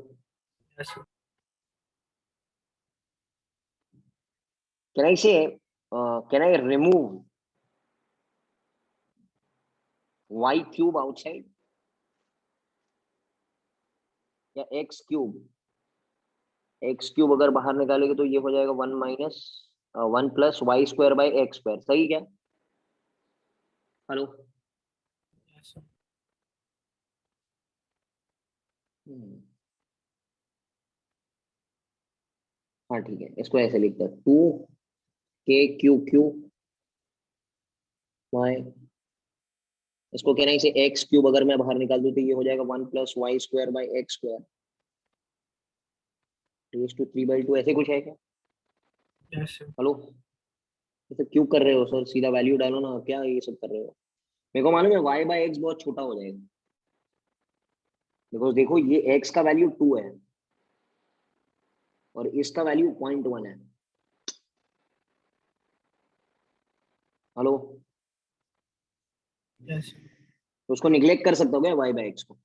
Yes, sir. Can I say, can I remove Y cube outside या एक्स क्यूब, एक्स क्यूब अगर बाहर निकालेंगे तो ये हो जाएगा 1 - 1 + y² / x², सही क्या? हेलो। Yes, sir. हाँ ठीक है, इसको ऐसे लिखते हैं 2k³ इसको कहना है इसे एक्स क्यूब अगर मैं बाहर निकाल दूं तो ये हो जाएगा 1 + y² / x², 3/2 ऐसे कुछ है क्या? Yes, sir. हेलो, ये सब क्यों कर रहे हो सर? सीधा वैल्यू डालो ना, क्या ये सब कर रहे हो? मेरे को मालूम है y/x बहुत छोटा हो जाएगा, बिकॉज देखो ये x का वैल्यू 2 है और इसका वैल्यू 0.1 है। Hello, Yes, sir. तो उसको निग्लेक्ट कर सकते हो क्या y/x को?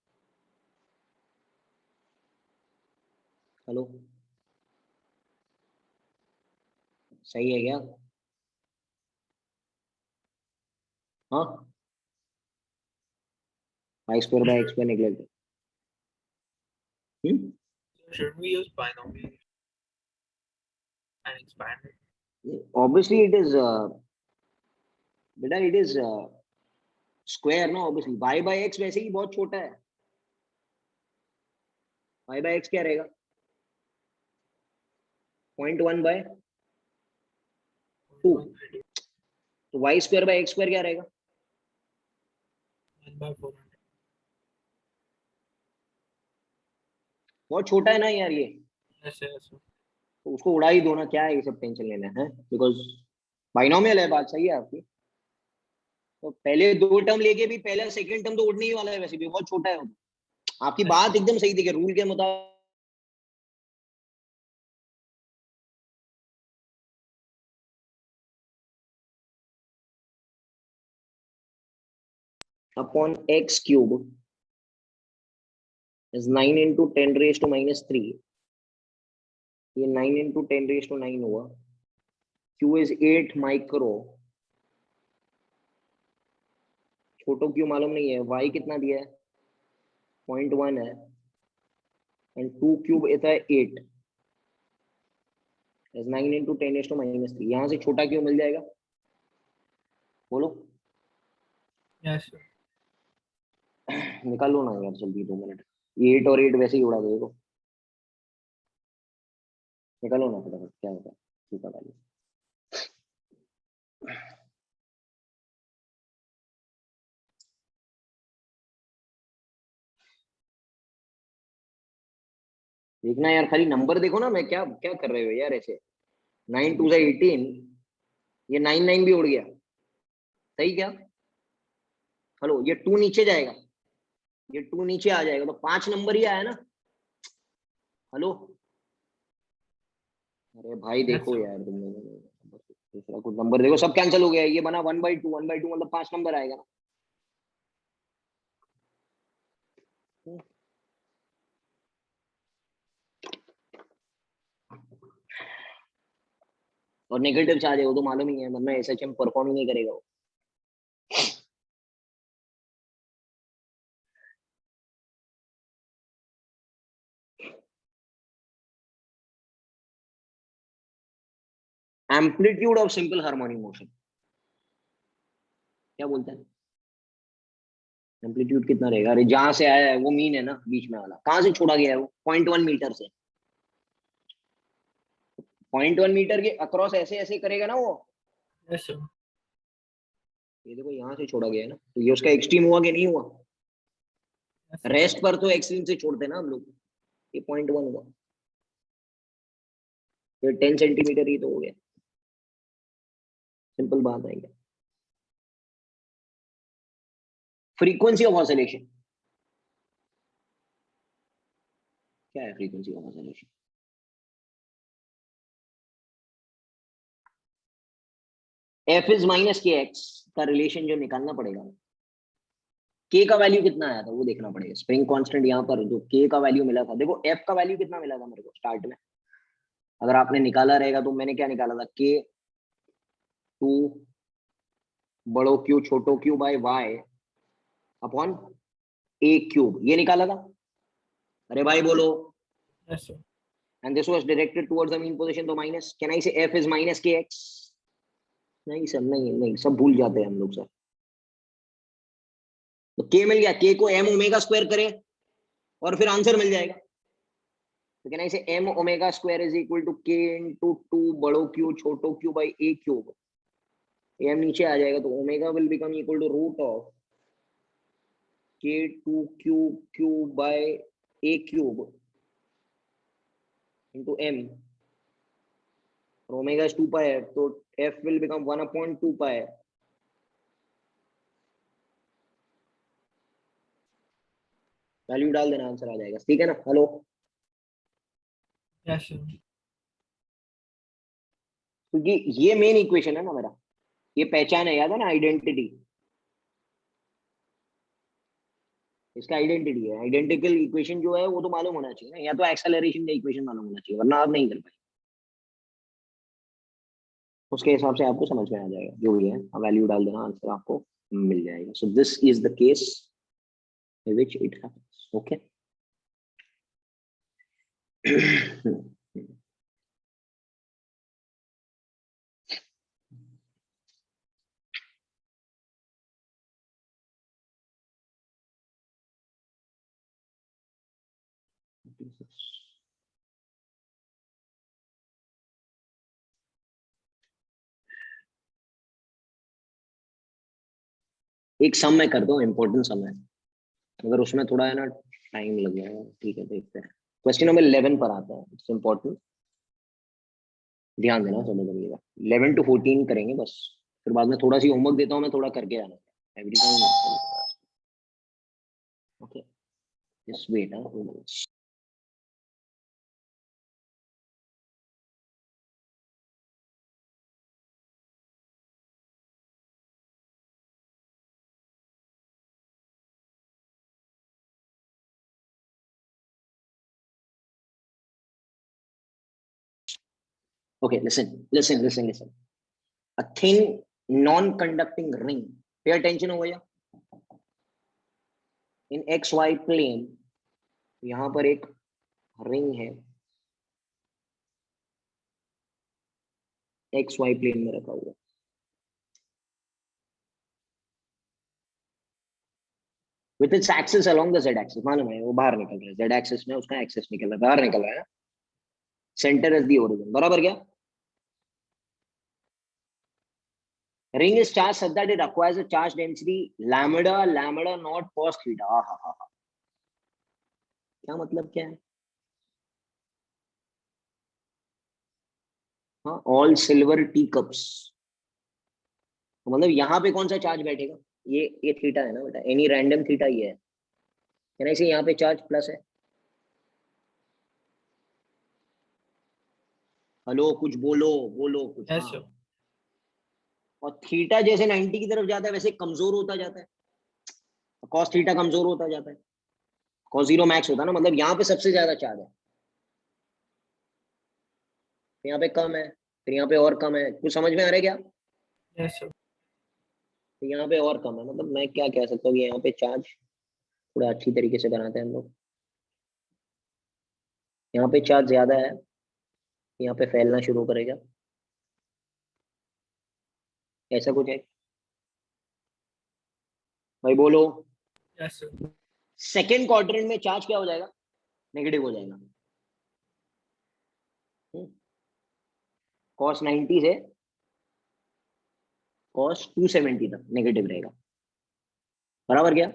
हेलो, सही है क्या? हाँ, y² / x² neglect. Should we use binomial and expand it? Obviously it is बेटा, इट इज स्क्वायर ना, ऑब्वियसली y/x वैसे ही बहुत छोटा है। y/x क्या रहेगा? 0.1/2। 1/2. तो y² / x² क्या रहेगा? 1/400. बहुत छोटा है ना यार ये, Yes, sir. Yes, sir. तो उसको उड़ा ही दो ना, क्या है ये सब टेंशन लेना है? बिकॉज बाइनोमियल है, बात सही है आपकी। तो पहले दो टर्म लेके भी पहला सेकंड टर्म तो उड़ने ही वाला है, वैसे भी बहुत छोटा है वो तो। आपकी Yes, बात एकदम सही थी कि रूल के मुताबिक अपॉन x³ is 9 × 10⁻³ ये 9 × 10⁹ हुआ। q is 8 माइक्रो, छोटो क्यू मालूम नहीं है, y कितना दिया है 0.1 है, एंड 2³ इतना है 8 is 9 × 10⁻³ यहाँ से छोटा क्यू मिल जाएगा, बोलो। yes, sir. निकालो ना यार जल्दी, 2 मिनट। ये 8 और 8 वैसे ही उड़ा देगा, निकालो ना फटाफट, क्या होता है छोटा वैल्यू। देखना यार, खाली नंबर देखो ना, मैं क्या क्या कर रहे हो यार ऐसे। 9 × 2 = 18, ये 9 9 भी उड़ गया, सही क्या? हेलो, ये 2 नीचे जाएगा, ये 2 नीचे आ जाएगा, तो 5 नंबर ही आया ना। हेलो, अरे भाई Yes, देखो sir. यार तुम लोगों ने, दूसरा कुछ नंबर देखो, सब कैंसिल हो गया, ये बना 1/2, 1/2 मतलब 5 नंबर आएगा ना। और नेगेटिव चार्ज है वो तो मालूम ही है, वरना SHM परफॉर्म ही नहीं करेगा वो। Amplitude of simple harmonic motion क्या बोलते हैं? एम्पलीट्यूड कितना रहेगा? अरे जहां से आया है वो मीन है ना, बीच में वाला कहां से छोड़ा गया है वो? 0.1 मीटर से। 0.1 मीटर के अक्रॉस ऐसे ऐसे करेगा ना वो। Yes, sir. ये देखो यहाँ से छोड़ा गया है ना, तो ये उसका एक्सट्रीम हुआ कि नहीं हुआ? Yes, sir. रेस्ट पर तो एक्सट्रीम से छोड़ते ना हम लोग, ये 0.1 हुआ, ये 10 सेंटीमीटर ही तो हो गया, सिंपल बात है। फ्रीक्वेंसी ऑफ ऑसिलेशन क्या है? Frequency of oscillation F is minus के एक्स का रिलेशन जो निकालना पड़ेगा, के का वैल्यू कितना आया था वो देखना पड़ेगा। स्प्रिंग कांस्टेंट यहाँ पर जो के का वैल्यू मिला था, देखो एफ का वैल्यू कितना मिला था मेरे को स्टार्ट में, अगर आपने निकाला रहेगा तो मैंने क्या निकाला था, के 2 बड़ो क्यू छोटो Q by Y upon A cube, ये निकाला था। अरे भाई बोलो। Yes, sir. And this was directed towards the mean position, तो माइनस, कैन आई से f is minus kx? नहीं सर, नहीं नहीं, सब भूल जाते हैं हम लोग सर। तो k मिल गया, k को m ओमेगा स्क्वायर करे और फिर आंसर मिल जाएगा। तो can I say m omega square is equal to k into 2 बड़ो क्यू छोटो Q by a cube. m नीचे आ जाएगा, तो omega will become equal to root of k2 cube by a cube into m, और omega is 2 pi f, तो f will become 1/2 pi. Value डाल देना, आंसर आ जाएगा, ठीक है ना। Hello, Yes, sir. क्योंकि ये मेन इक्वेशन है ना मेरा, ये पहचान है, याद है ना, आइडेंटिटी, इसका आइडेंटिटी है। आइडेंटिकल इक्वेशन जो है वो तो मालूम होना चाहिए ना, या तो एक्सेलरेशन का इक्वेशन मालूम होना चाहिए, वरना आप नहीं कर पाए। उसके हिसाब से आपको समझ में आ जाएगा, जो भी है वैल्यू डाल देना, आंसर आपको मिल जाएगा। So this is the case in which it happens, okay? एक सम मैं करता हूँ, इंपॉर्टेंट सम है, अगर उसमें थोड़ा है ना टाइम लग जाएगा, ठीक है, देखते हैं। क्वेश्चन नंबर 11 पर आता है, इट्स इंपॉर्टेंट, ध्यान देना, समझ लीजिएगा। 11 to 14 करेंगे बस, फिर बाद में थोड़ा सी होमवर्क देता हूँ मैं, थोड़ा करके आना every time, okay? Just wait, okay, listen. A thin non-conducting ring, pay attention over here, in xy plane, यहाँ पर एक रिंग है, xy प्लेन में रखा हुआ, with its axis along the z axis, मालूम है वो बाहर निकल रहा है, z axis में उसका एक्सेस निकल रहा है, बाहर निकल रहा है, सेंटर इज द ओरिजिन, बराबर क्या? ring is charged such that it acquires a charge density lambda not cos theta। हा, क्या मतलब क्या है? हाँ, ऑल सिल्वर टी कप्स, मतलब यहाँ पे कौन सा चार्ज बैठेगा? ये थीटा है ना बेटा, एनी रैंडम थीटा ये है, क्या ना, इसे यहाँ पे चार्ज प्लस है। हेलो, कुछ बोलो, बोलो कुछ, Yes, हाँ। sir. और थीटा जैसे 90 की तरफ जाता है वैसे कमजोर होता जाता है, कॉस थीटा कमजोर होता जाता है, कॉस जीरो मैक्स होता है ना, मतलब यहाँ पे सबसे ज्यादा चार्ज है, यहाँ पे कम है, फिर यहाँ पे और कम है, कुछ समझ में आ रहा है क्या? Yes, sir. तो यहाँ पे और कम है, मतलब मैं क्या कह सकता हूँ, यहाँ पे चार्ज थोड़ा अच्छी तरीके से बनाते हैं हम लोग, यहाँ पे चार्ज ज्यादा है, यहाँ पे फैलना शुरू करेगा, ऐसा कुछ है भाई, बोलो। Yes, sir. सेकेंड क्वाड्रेंट में चार्ज क्या हो जाएगा? नेगेटिव हो जाएगा, कॉस 90 से कॉस 270 तक नेगेटिव रहेगा, बराबर क्या?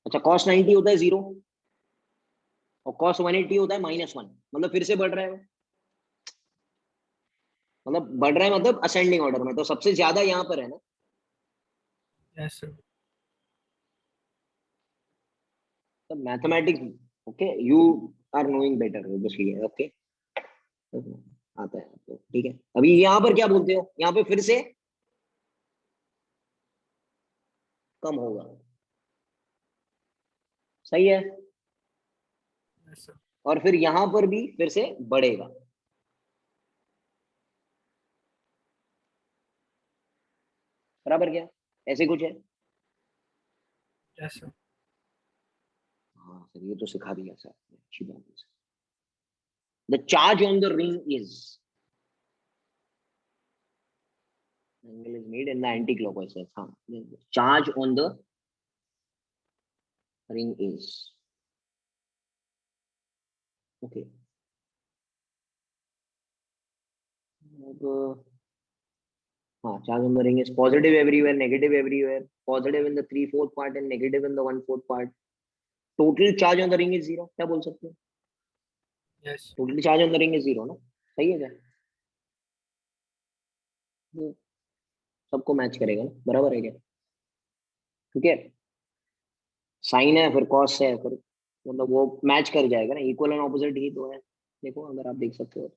अच्छा, कॉस 90 होता है 0 और कॉस 180 होता है -1, मतलब फिर से बढ़ रहा है वो, मतलब बढ़ रहा है, मतलब असेंडिंग ऑर्डर में, तो सबसे ज्यादा यहाँ पर है ना। Yes, sir. तो mathematics, okay, you are knowing better obviously, okay, आता है तो ठीक है। अभी यहाँ पर क्या बोलते हो, यहाँ पे फिर से कम होगा, सही है, Yes, sir. और फिर यहाँ पर भी फिर से बढ़ेगा, बराबर क्या, ऐसे कुछ है। Yes, sir. हाँ सर, ये तो सिखा दिया सर, अच्छी बात है। The charge on the ring is, angle is made in the anti-clockwise sense. हाँ, charge on the ring is, okay. अब हाँ, charge on the ring is positive everywhere, negative everywhere, positive in the 3/4 part and negative in the 1/4 part. Total charge on the ring is zero. क्या बोल सकते हैं? Yes. Total charge on the ring is zero ना, सही है क्या? ये सबको मैच करेगा ना, बराबर है क्या? ठीक है, साइन है फिर कॉस है फिर, मतलब वो मैच कर जाएगा ना, इक्वल एंड ऑपोजिट ही तो है। देखो अगर आप देख सकते हो,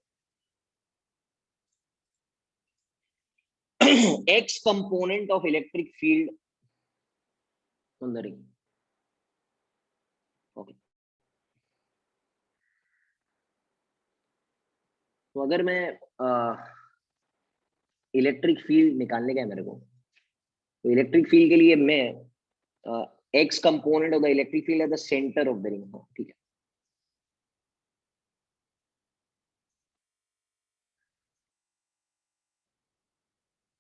x component of electric field on the ring, okay. तो अगर मैं इलेक्ट्रिक फील्ड निकालने का है मेरे को, तो इलेक्ट्रिक फील्ड के लिए मैं x component of the electric field at the centre of the ring, ठीक है।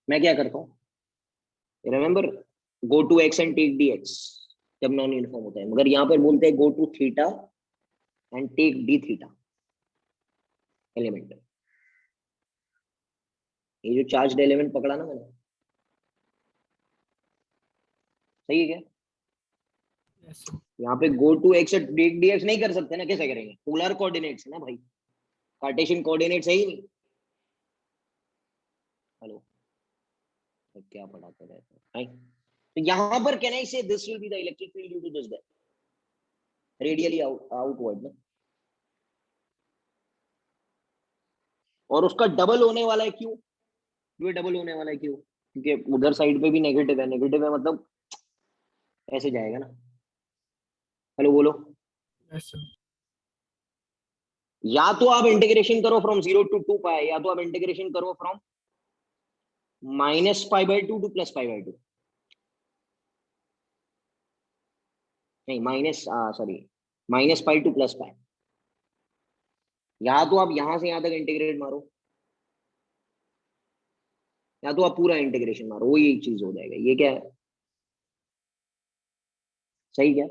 मैं क्या करता हूँ, remember, go to x and take d x जब नॉन यूनिफॉर्म होता है, मगर यहाँ पर बोलते हैं go to theta and take d theta element. ये जो चार्ज एलिमेंट पकड़ा ना मैंने, सही है क्या? Yes, sir. यहाँ पे go to x and take d x नहीं कर सकते ना, कैसे करेंगे? पोलर कोऑर्डिनेट्स है ना भाई, कार्टेशियन कोऑर्डिनेट्स है ही नहीं। हेलो, तो क्या पढ़ाते रहते हैं? तो यहाँ पर can I say this will be the electric field due to this radially outward ना, और उसका डबल होने वाला है क्यों? ये डबल होने वाला है क्यों? क्योंकि उधर साइड पे भी नेगेटिव है मतलब ऐसे जाएगा ना। हेलो बोलो। Yes, sir. या तो आप इंटीग्रेशन करो फ्रॉम 0 to 2 पाई, या तो आप इंटीग्रेशन करो फ्रॉम -π/2 to +π/2, नहीं माइनस सॉरी -π to +π। या तो आप यहां से यहां तक इंटीग्रेट मारो, या तो आप पूरा इंटीग्रेशन मारो, वो एक चीज हो जाएगा। ये क्या है, सही क्या?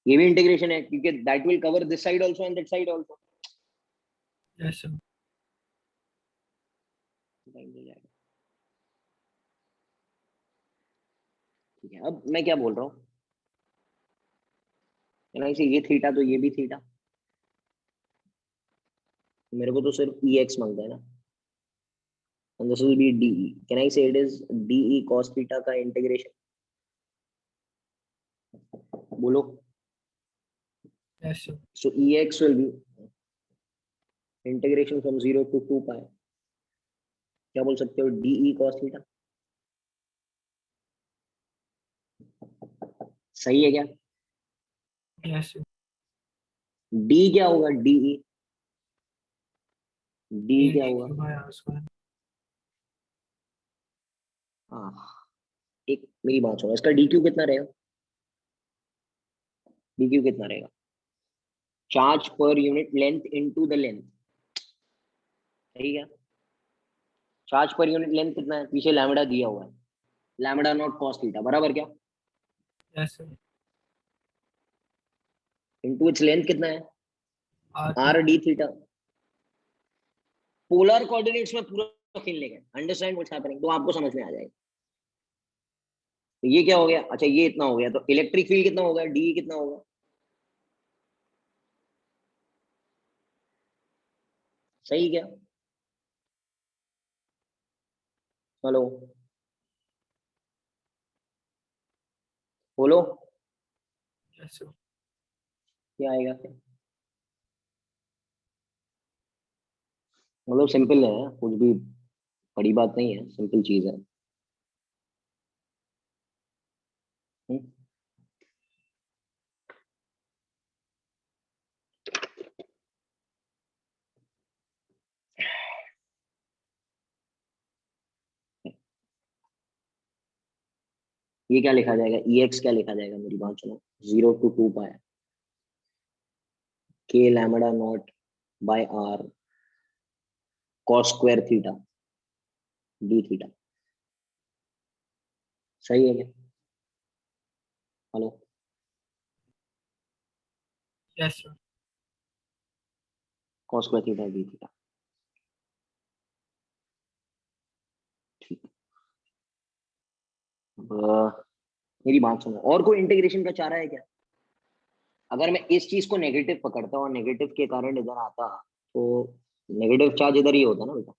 ये भी इंटीग्रेशन है क्योंकि that will cover this side also and that side also. Yes, sir. ठीक है, अब मैं क्या बोल रहा हूँ, इसे ये थीटा तो ये भी थीटा, मेरे को तो सिर्फ ई एक्स मांगता है ना, and this will be dE. Can I say it is dE cos theta का इंटीग्रेशन? बोलो। Yes, sir. So EX will be integration from 0 to 2 pi, क्या बोल सकते हो, dE cos theta, सही है क्या? Yes, sir. D क्या होगा, DE, D A क्या D होगा? Q by R square. हाँ, एक मेरी बात सुनो, इसका DQ कितना रहेगा? DQ कितना रहेगा? Charge per unit length into the length, सही क्या? चार्ज पर यूनिट लेंथ कितना है, पीछे लैम्बडा दिया हुआ है, लैम्बडा नॉट कॉस थीटा, बराबर क्या? Yes, sir. Into its length कितना है, R R theta. D theta. Polar coordinates में पूरा खेलने का, अंडरस्टैंड व्हाट्स हैपनिंग, तो आपको समझ में आ जाएगा। तो ये क्या हो गया, अच्छा ये इतना हो गया, तो इलेक्ट्रिक फील्ड कितना होगा, डी कितना होगा, सही क्या? हेलो बोलो, Yes, sir. क्या आएगा फिर? मतलब सिंपल है, कुछ भी बड़ी बात नहीं है, सिंपल चीज है। हम्म? ये क्या लिखा जाएगा, ई एक्स क्या लिखा जाएगा, मेरी बात सुनो, 0 to 2 पाई के lambda naught by r cos square theta D theta. सही है क्या? Hello, Yes, sir. Cos square theta D theta, ठीक। अब मेरी बात सुनो, और कोई इंटीग्रेशन का चाह रहा है क्या? अगर मैं इस चीज को नेगेटिव पकड़ता और नेगेटिव के कारण इधर आता, तो नेगेटिव चार्ज इधर ही होता ना बेटा,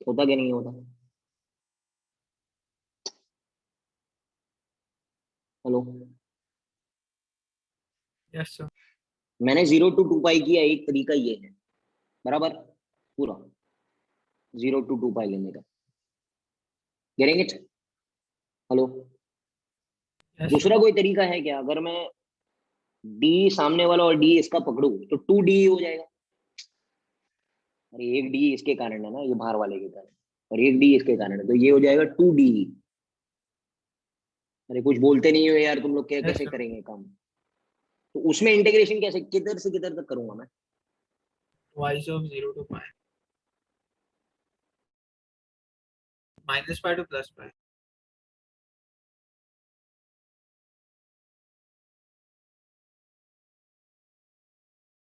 होता क्या नहीं होता? Hello, Yes, sir. मैंने 0 to 2 पाई किया, एक तरीका ये है, बराबर, पूरा 0 to 2 पाई लेने का, getting it? Hello, Yes, sir. दूसरा कोई तरीका है क्या? अगर मैं डी सामने वाला और डी इसका पकड़ू तो 2D हो जाएगा। अरे एक डी इसके कारण है ना, ये बाहर वाले के कारण, और एक डी इसके कारण है, तो ये हो जाएगा 2D। अरे कुछ बोलते नहीं हो यार तुम लोग, क्या Yes, कैसे sir. करेंगे काम? तो उसमें इंटीग्रेशन कैसे, किधर से किधर तक करूंगा मैं? Twice of 0 to pi. Minus pi to plus pi.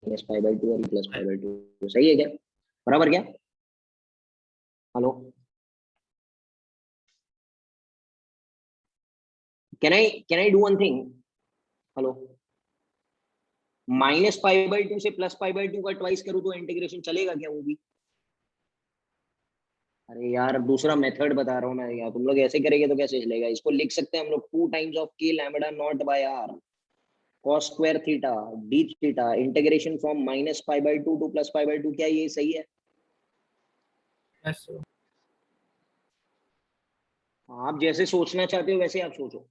-π/2 और +π/2, सही है क्या? बराबर क्या? Hello, can I do one thing? Hello, -π/2 से +π/2 का ट्वाइस करूँ तो इंटीग्रेशन चलेगा क्या वो भी? अरे यार दूसरा मेथड बता रहा हूँ मैं यार, तुम लोग ऐसे करेंगे तो कैसे चलेगा? इसको लिख सकते हैं हम लोग 2 times of k λ0/r cos square theta D theta integration from -π/2 to +π/2। क्या ये सही है? Yes, sir. आप जैसे सोचना चाहते हो वैसे आप सोचो।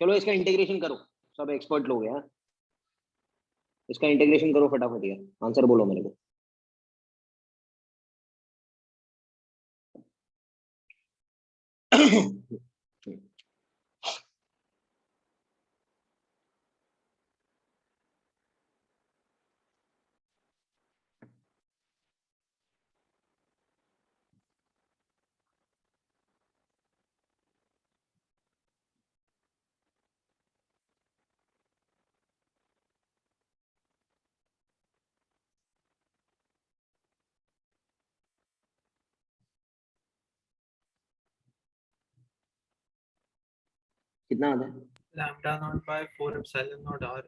चलो इसका इंटीग्रेशन करो, सब एक्सपर्ट लोग हैं, इसका इंटीग्रेशन करो फटाफट यार, आंसर बोलो मेरे को। कितना आता है? Lambda naught by 4 epsilon naught r.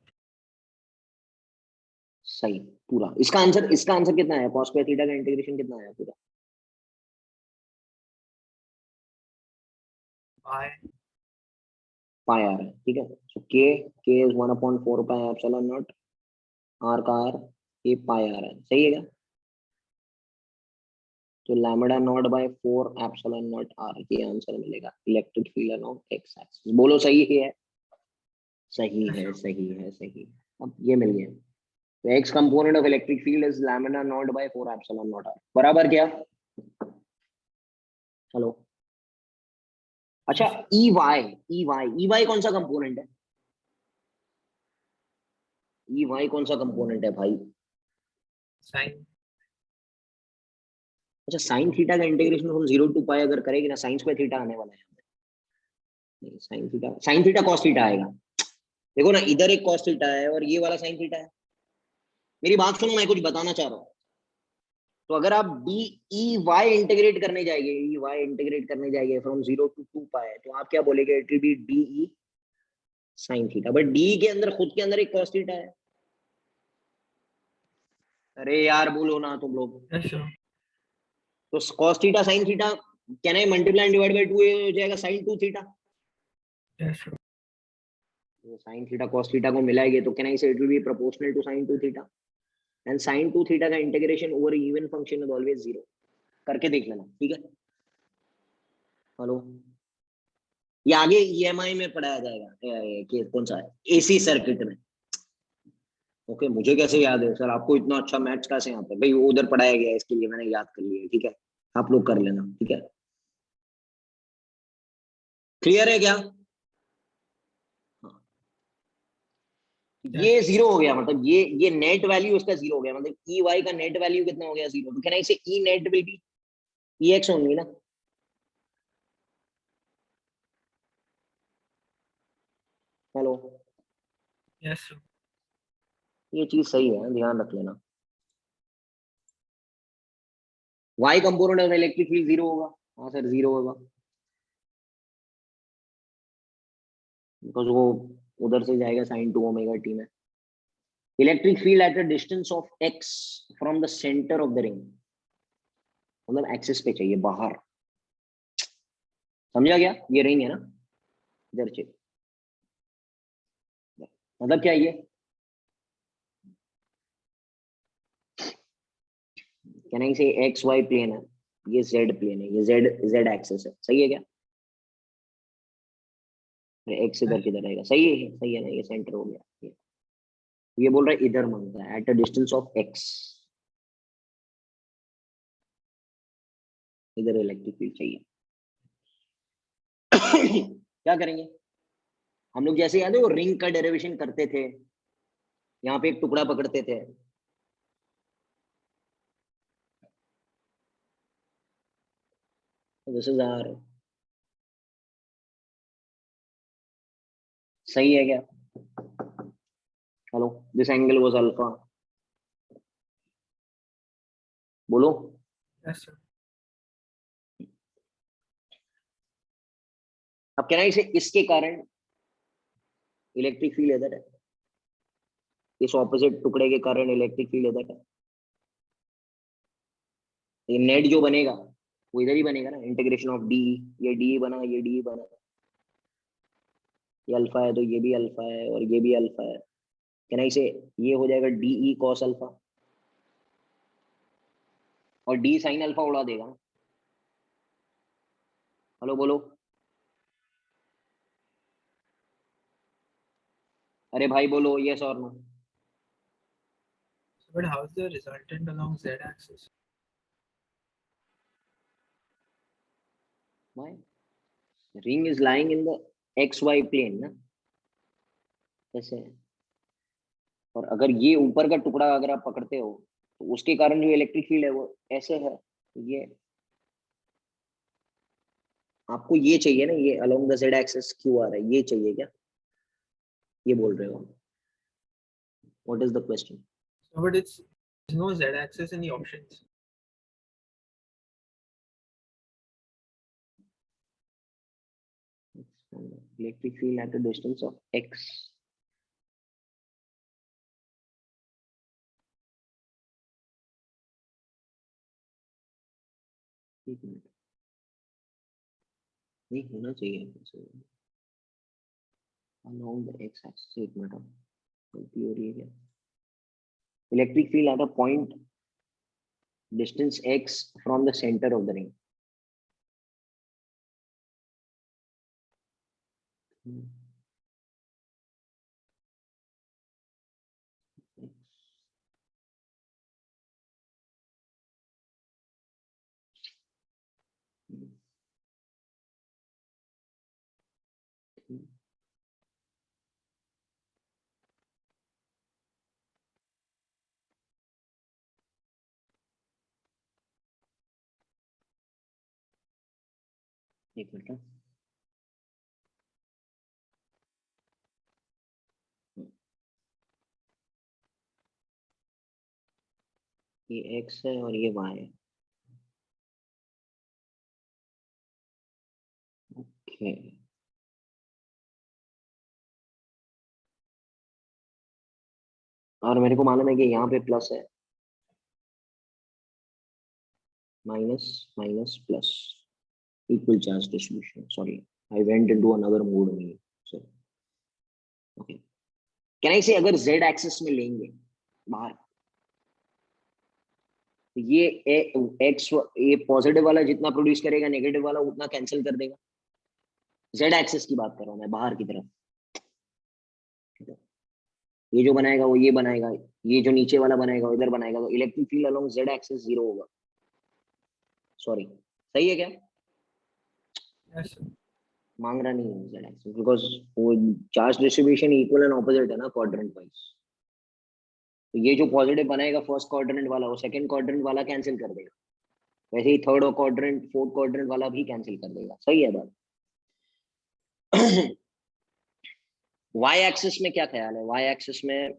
सही, पूरा इसका आंसर कितना है? cos स्क्वायर थीटा का इंटीग्रेशन कितना आया पूरा? Pi. पाई आ रहा है, ठीक है। So k is 1/4 pi epsilon naught, r का आर, ये पाई आ रहा है, सही है क्या? तो lambda naught by 4 epsilon naught r, ये आंसर मिलेगा electric field on x axis. बोलो सही है? सही Yes, है, sir. सही है, सही है। अब ये मिल गया, तो x component of electric field is lambda naught by 4 epsilon naught r, बराबर क्या? हेलो, अच्छा, Yes, sir. ई वाई कौन सा कंपोनेंट है? ई वाई कौन सा कंपोनेंट है भाई? Sin. अच्छा, साइन थीटा का इंटीग्रेशन हम 0 to π अगर करेंगे ना, साइन स्क्वायर थीटा आने वाला है। नहीं, साइन थीटा कॉस थीटा आएगा। देखो ना, इधर एक कॉस थीटा है और ये वाला साइन थीटा है। मेरी बात सुनो, मैं कुछ बताना चाह रहा हूँ। तो अगर आप डी ई वाई इंटीग्रेट करने जाएंगे फ्रॉम 0 to 2 पाई, तो आप क्या बोलेंगे? It will B D E sine theta, but D के अंदर खुद के अंदर एक कॉस थीटा है। अरे यार बोलो ना तुम लोग। Yes, sir. तो cos theta sin theta, can I multiply and divide by 2, ये हो जाएगा sin 2 थीटा। Yes, sir. तो sin थीटा cos थीटा को मिलाएंगे तो can I say it will be proportional to sin 2 theta, and sin 2 theta का integration over even function is always 0। करके देख लेना, ठीक है? हेलो, ये आगे ईएमआई में पढ़ाया जाएगा, कि कौन सा एसी सर्किट में। ओके, मुझे कैसे याद है सर? आपको इतना अच्छा मैथ्स कैसे आता है भाई? वो उधर पढ़ाया गया है, इसके लिए मैंने याद कर लिया, ठीक है? आप लोग कर लेना, ठीक है? क्लियर है क्या? ये जीरो हो गया, मतलब ये नेट वैल्यू इसका जीरो हो गया, मतलब ई वाई का नेट वैल्यू कितना हो गया? जीरो। तो can I say E net will be E X only ना? Hello, Yes, sir. ये चीज सही है, ध्यान रख लेना। Y component of electric field zero होगा। हाँ सर जीरो होगा, बिकॉज वो उधर से जाएगा साइन टू ओमेगा टी में। Electric field eight a distance of x from the centre of the ring, मतलब एक्सिस पे चाहिए बाहर। समझा गया? ये रिंग है ना, इधर चाहिए, मतलब क्या ये? कैन आई से एक्स वाई प्लेन है, ये जेड प्लेन है, ये जेड जेड एक्सिस है, सही है क्या? एक्स इधर किधर रहेगा? सही है ना, ये सेंटर हो गया। ये बोल रहा है इधर मांगता है, eight a distance of x, इधर इलेक्ट्रिक फील्ड चाहिए। क्या करेंगे हम लोग? जैसे याद है वो रिंग का डेरिवेशन करते थे, यहाँ पे एक टुकड़ा पकड़ते थे, दिस इज आर, सही है क्या? Hello, this angle was alpha, बोलो। Yes, sir. अब कहना इसे इसके कारण इलेक्ट्रिक फील्ड इधर है, इस ऑपोजिट टुकड़े के कारण इलेक्ट्रिक फील्ड इधर है। ये नेट जो बनेगा वो इधर ही बनेगा ना, इंटीग्रेशन ऑफ डी, ये डी बना, ये डी बना, ये अल्फा है तो ये भी अल्फा है और ये भी अल्फा है। कहना इसे ये हो जाएगा डी ई कॉस अल्फा, और डी साइन अल्फा उड़ा देगा। हेलो बोलो, अरे भाई बोलो, यस और no. But how is the resultant along z-axis? Why? Ring is lying in the XY plane ना, ऐसे है। और अगर ये ऊपर का टुकड़ा अगर आप पकड़ते हो तो उसके कारण जो इलेक्ट्रिक फील्ड है वो ऐसे है। ये आपको ये चाहिए ना, ये अलोंग द जेड एक्सिस क्यों आ रहा है, ये चाहिए क्या? ये बोल रहे हो? What is the question? So, but it's there's no z-axis in the options. Electric field at the distance of x, एक मिनट, नहीं होना चाहिए अलोंग द x एक्सिस। एक मिनट, गलती हो रही है क्या? Electric field at a point distance x from the center of the ring. एक मिनट, ये x है और ये y है। ओके, और मेरे को मालूम है कि यहाँ पे प्लस है, minus minus plus, equal charge distribution. Sorry, I went into another mode में। Sorry, okay. Can I say अगर z एक्सिस में लेंगे बाहर, तो ये x, ये पॉजिटिव वाला जितना प्रोड्यूस करेगा नेगेटिव वाला उतना कैंसिल कर देगा। z एक्सिस की बात कर रहा हूँ मैं, बाहर की तरफ। ये जो बनाएगा वो ये बनाएगा, ये जो नीचे वाला बनाएगा वो इधर बनाएगा, तो electric field along Z axis zero होगा। सॉरी, सही है क्या? Yes, sir. मांग रहा नहीं है z एक्सिस बिकॉज वो charge distribution equal and opposite है ना क्वाड्रेंट वाइज। तो ये जो पॉजिटिव बनाएगा फर्स्ट क्वाड्रेंट वाला वो सेकंड क्वाड्रेंट वाला कैंसिल कर देगा, वैसे ही थर्ड क्वाड्रेंट फोर्थ क्वाड्रेंट वाला भी कैंसिल कर देगा। सही है बात। वाई एक्सिस में क्या ख्याल है? वाई एक्सिस में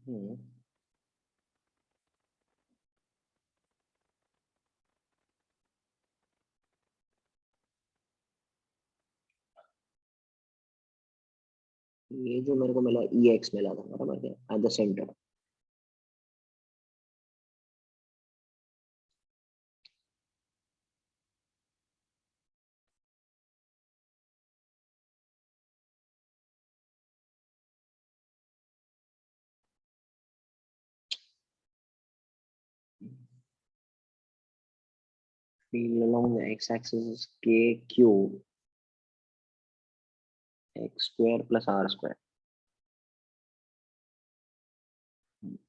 हम्म, ये जो मेरे को मिला ई एक्स मिला था बराबर क्या eight the centre. Feel along the x-axis is k cube x square plus r square।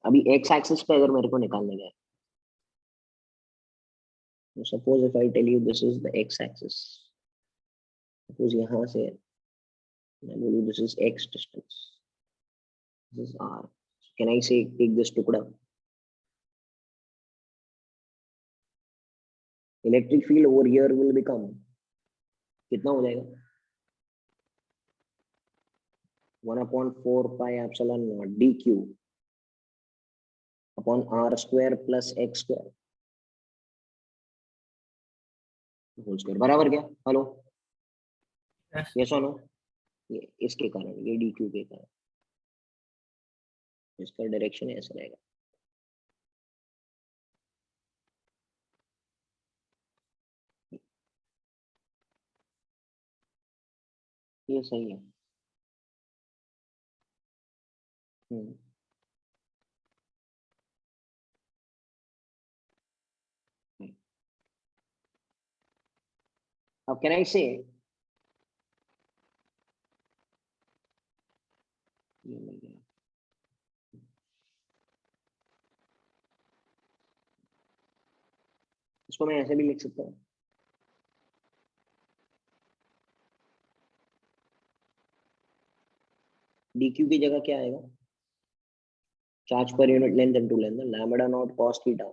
अभी x axis पे अगर मेरे को निकालने गए तो suppose if I tell you this is the x axis, suppose यहाँ से मैं बोलूँ this is x distance, this is r, can I say take this टुकड़ा, electric field over here will become कितना हो जाएगा 1/4 pi epsilon naught dq upon r square plus x square whole square बराबर क्या? Hello, Yes. यस और no? ये इसके कारण, ये dq के कारण इसका डायरेक्शन ऐसा रहेगा। ये सही है। हम्म, अब कैन आई से ये मिल गया, इसको मैं ऐसे भी लिख सकता हूँ, dq की जगह क्या आएगा, charge per unit length into length, lambda naught cos theta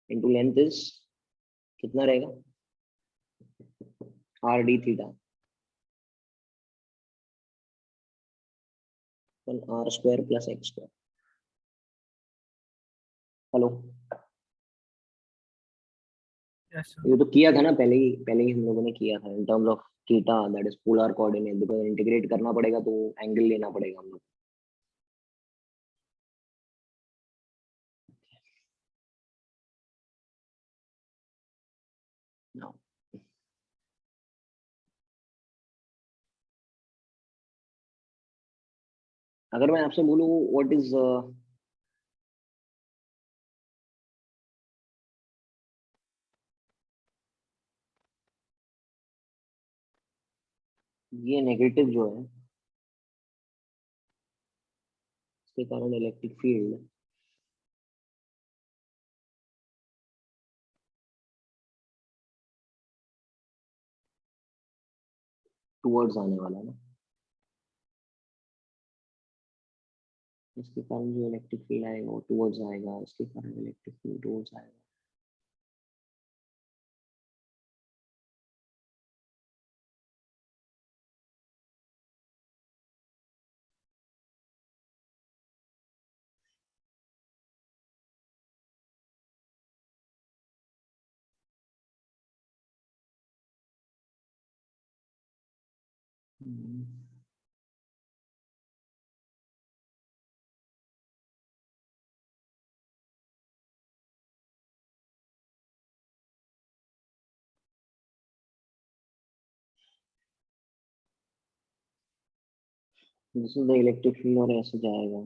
into length is कितना रहेगा r d theta r square plus x square. Hello, Yes, sir. ये तो किया था ना पहले ही हम लोगों ने किया था in terms of theta that is polar coordinate, because integrate करना पड़ेगा तो एंगल लेना पड़ेगा हम लोग। Now, अगर मैं आपसे बोलूं व्हाट इज ये नेगेटिव जो है इसके कारण इलेक्ट्रिक फील्ड टुवर्ड्स आने वाला है ना, इसके कारण जो इलेक्ट्रिक फील्ड आएगा वो टुवर्ड्स आएगा, इसके कारण इलेक्ट्रिक फील्ड टुवर्ड्स आएगा। This is the electric field और ऐसे जाएगा,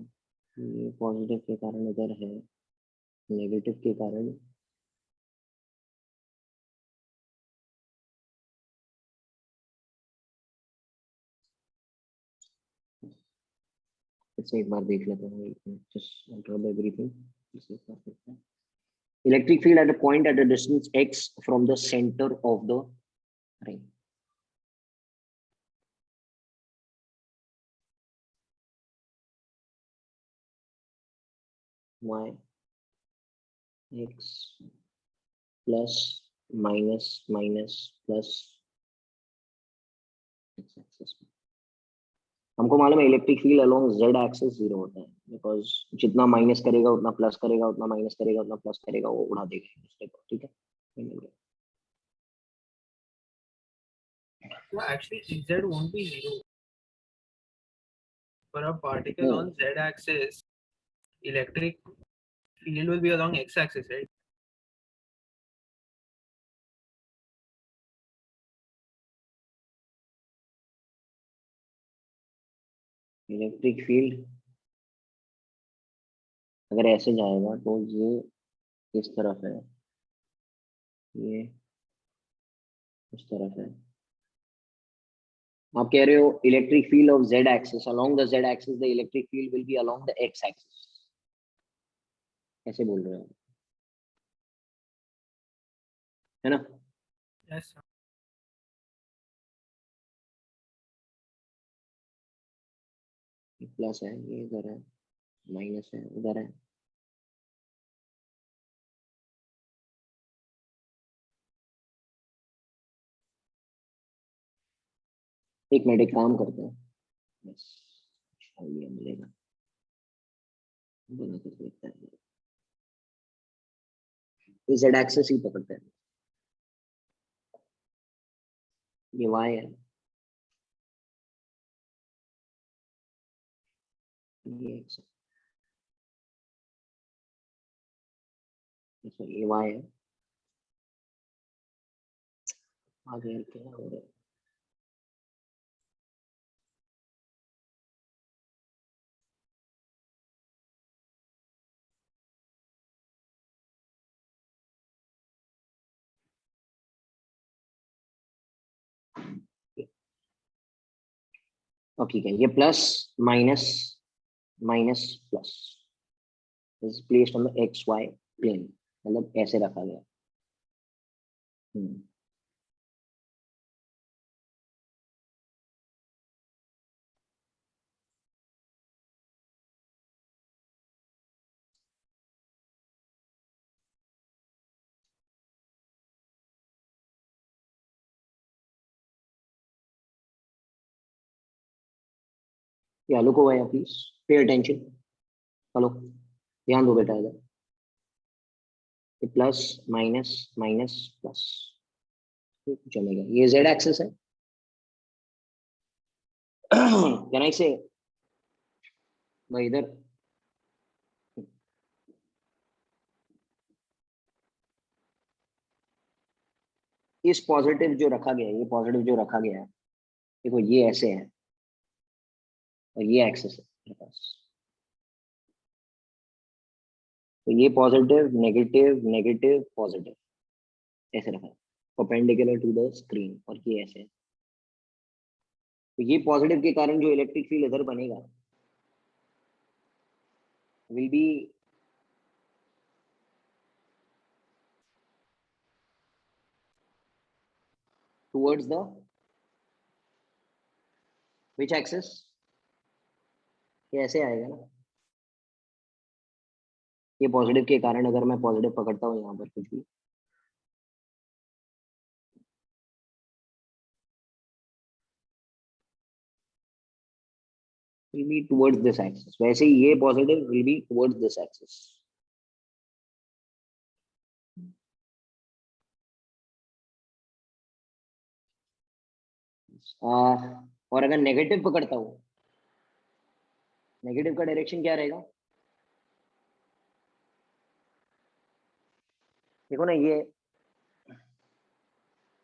ये पॉजिटिव के कारण इधर है, नेगेटिव के कारण इसे एक बार देख लेते हैं, just observe everything. Electric field at a point at a distance x from the center of the ring. Y x plus minus minus plus x axis. हमको मालूम है electric field along z axis 0 होता है because जितना minus करेगा उतना plus करेगा, उतना माइनस करेगा उतना प्लस करेगा, वो उड़ा देगा एक दूसरे को, ठीक है। So actually z won't be 0 for a particle on z axis. Electric field will be along x axis, right? Electric field अगर ऐसे जाएगा तो ये इस तरफ है, ये इस तरफ है। आप कह रहे हो electric field of z axis along the z axis the electric field will be along the x axis, ऐसे बोल रहे हो, है ना? Yes. प्लस है, ये इधर है, माइनस है उधर है। एक मिनट, एक काम करते हैं, बस आइडिया मिलेगा, बना के देखते हैं। ये z एक्सिस ही पकड़ते हैं, ये y है, ये x है, अच्छा ये y है। आगे क्या हो रहा है? ठीक है, ये plus minus minus plus is placed on the x y plane, मतलब ऐसे रखा गया। या look over please, pay attention, hello, ध्यान दो बेटा इधर, प्लस माइनस माइनस प्लस चलेगा, ये z एक्सिस है। कैन आई से भाई इधर इस पॉजिटिव जो रखा गया है, ये पॉजिटिव जो रखा गया है, देखो ये ऐसे है और ये एक्सिस है मेरे पास, तो ये पॉजिटिव नेगेटिव नेगेटिव पॉजिटिव ऐसे रखा है परपेंडिकुलर टू द स्क्रीन, और ये ऐसे है। तो ये पॉजिटिव के कारण जो इलेक्ट्रिक फील्ड इधर बनेगा will be towards the which axis, ये ऐसे आएगा ना, ये पॉजिटिव के कारण अगर मैं पॉजिटिव पकड़ता हूँ यहाँ पर कुछ भी, will be towards this axis, वैसे ही ये positive will be towards this axis। और अगर नेगेटिव पकड़ता हूँ, नेगेटिव का डायरेक्शन क्या रहेगा? देखो ना, ये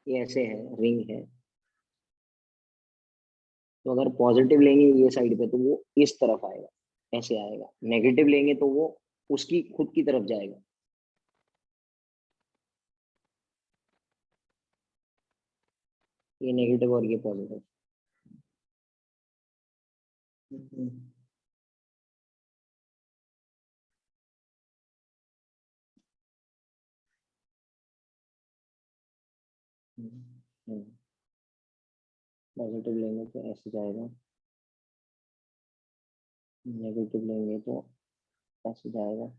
ऐसे है, रिंग है, तो अगर पॉजिटिव लेंगे ये साइड पे तो वो इस तरफ आएगा, ऐसे आएगा, नेगेटिव लेंगे तो वो उसकी खुद की तरफ जाएगा। ये नेगेटिव और ये पॉजिटिव। पॉजिटिव लेंगे तो ऐसे जाएगा, नेगेटिव लेंगे तो ऐसे जाएगा।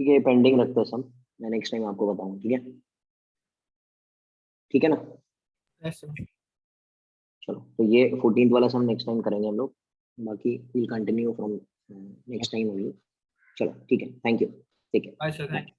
ठीक है, पेंडिंग रखते हैं सब, मैं नेक्स्ट टाइम आपको बताऊंगा, ठीक है? ठीक है ना? Yes, sir. चलो, तो ये 14th वाला सम नेक्स्ट टाइम करेंगे हम लोग, बाकी will continue from next time only. चलो ठीक है, थैंक यू, ठीक है, Bye, sir. Thank you.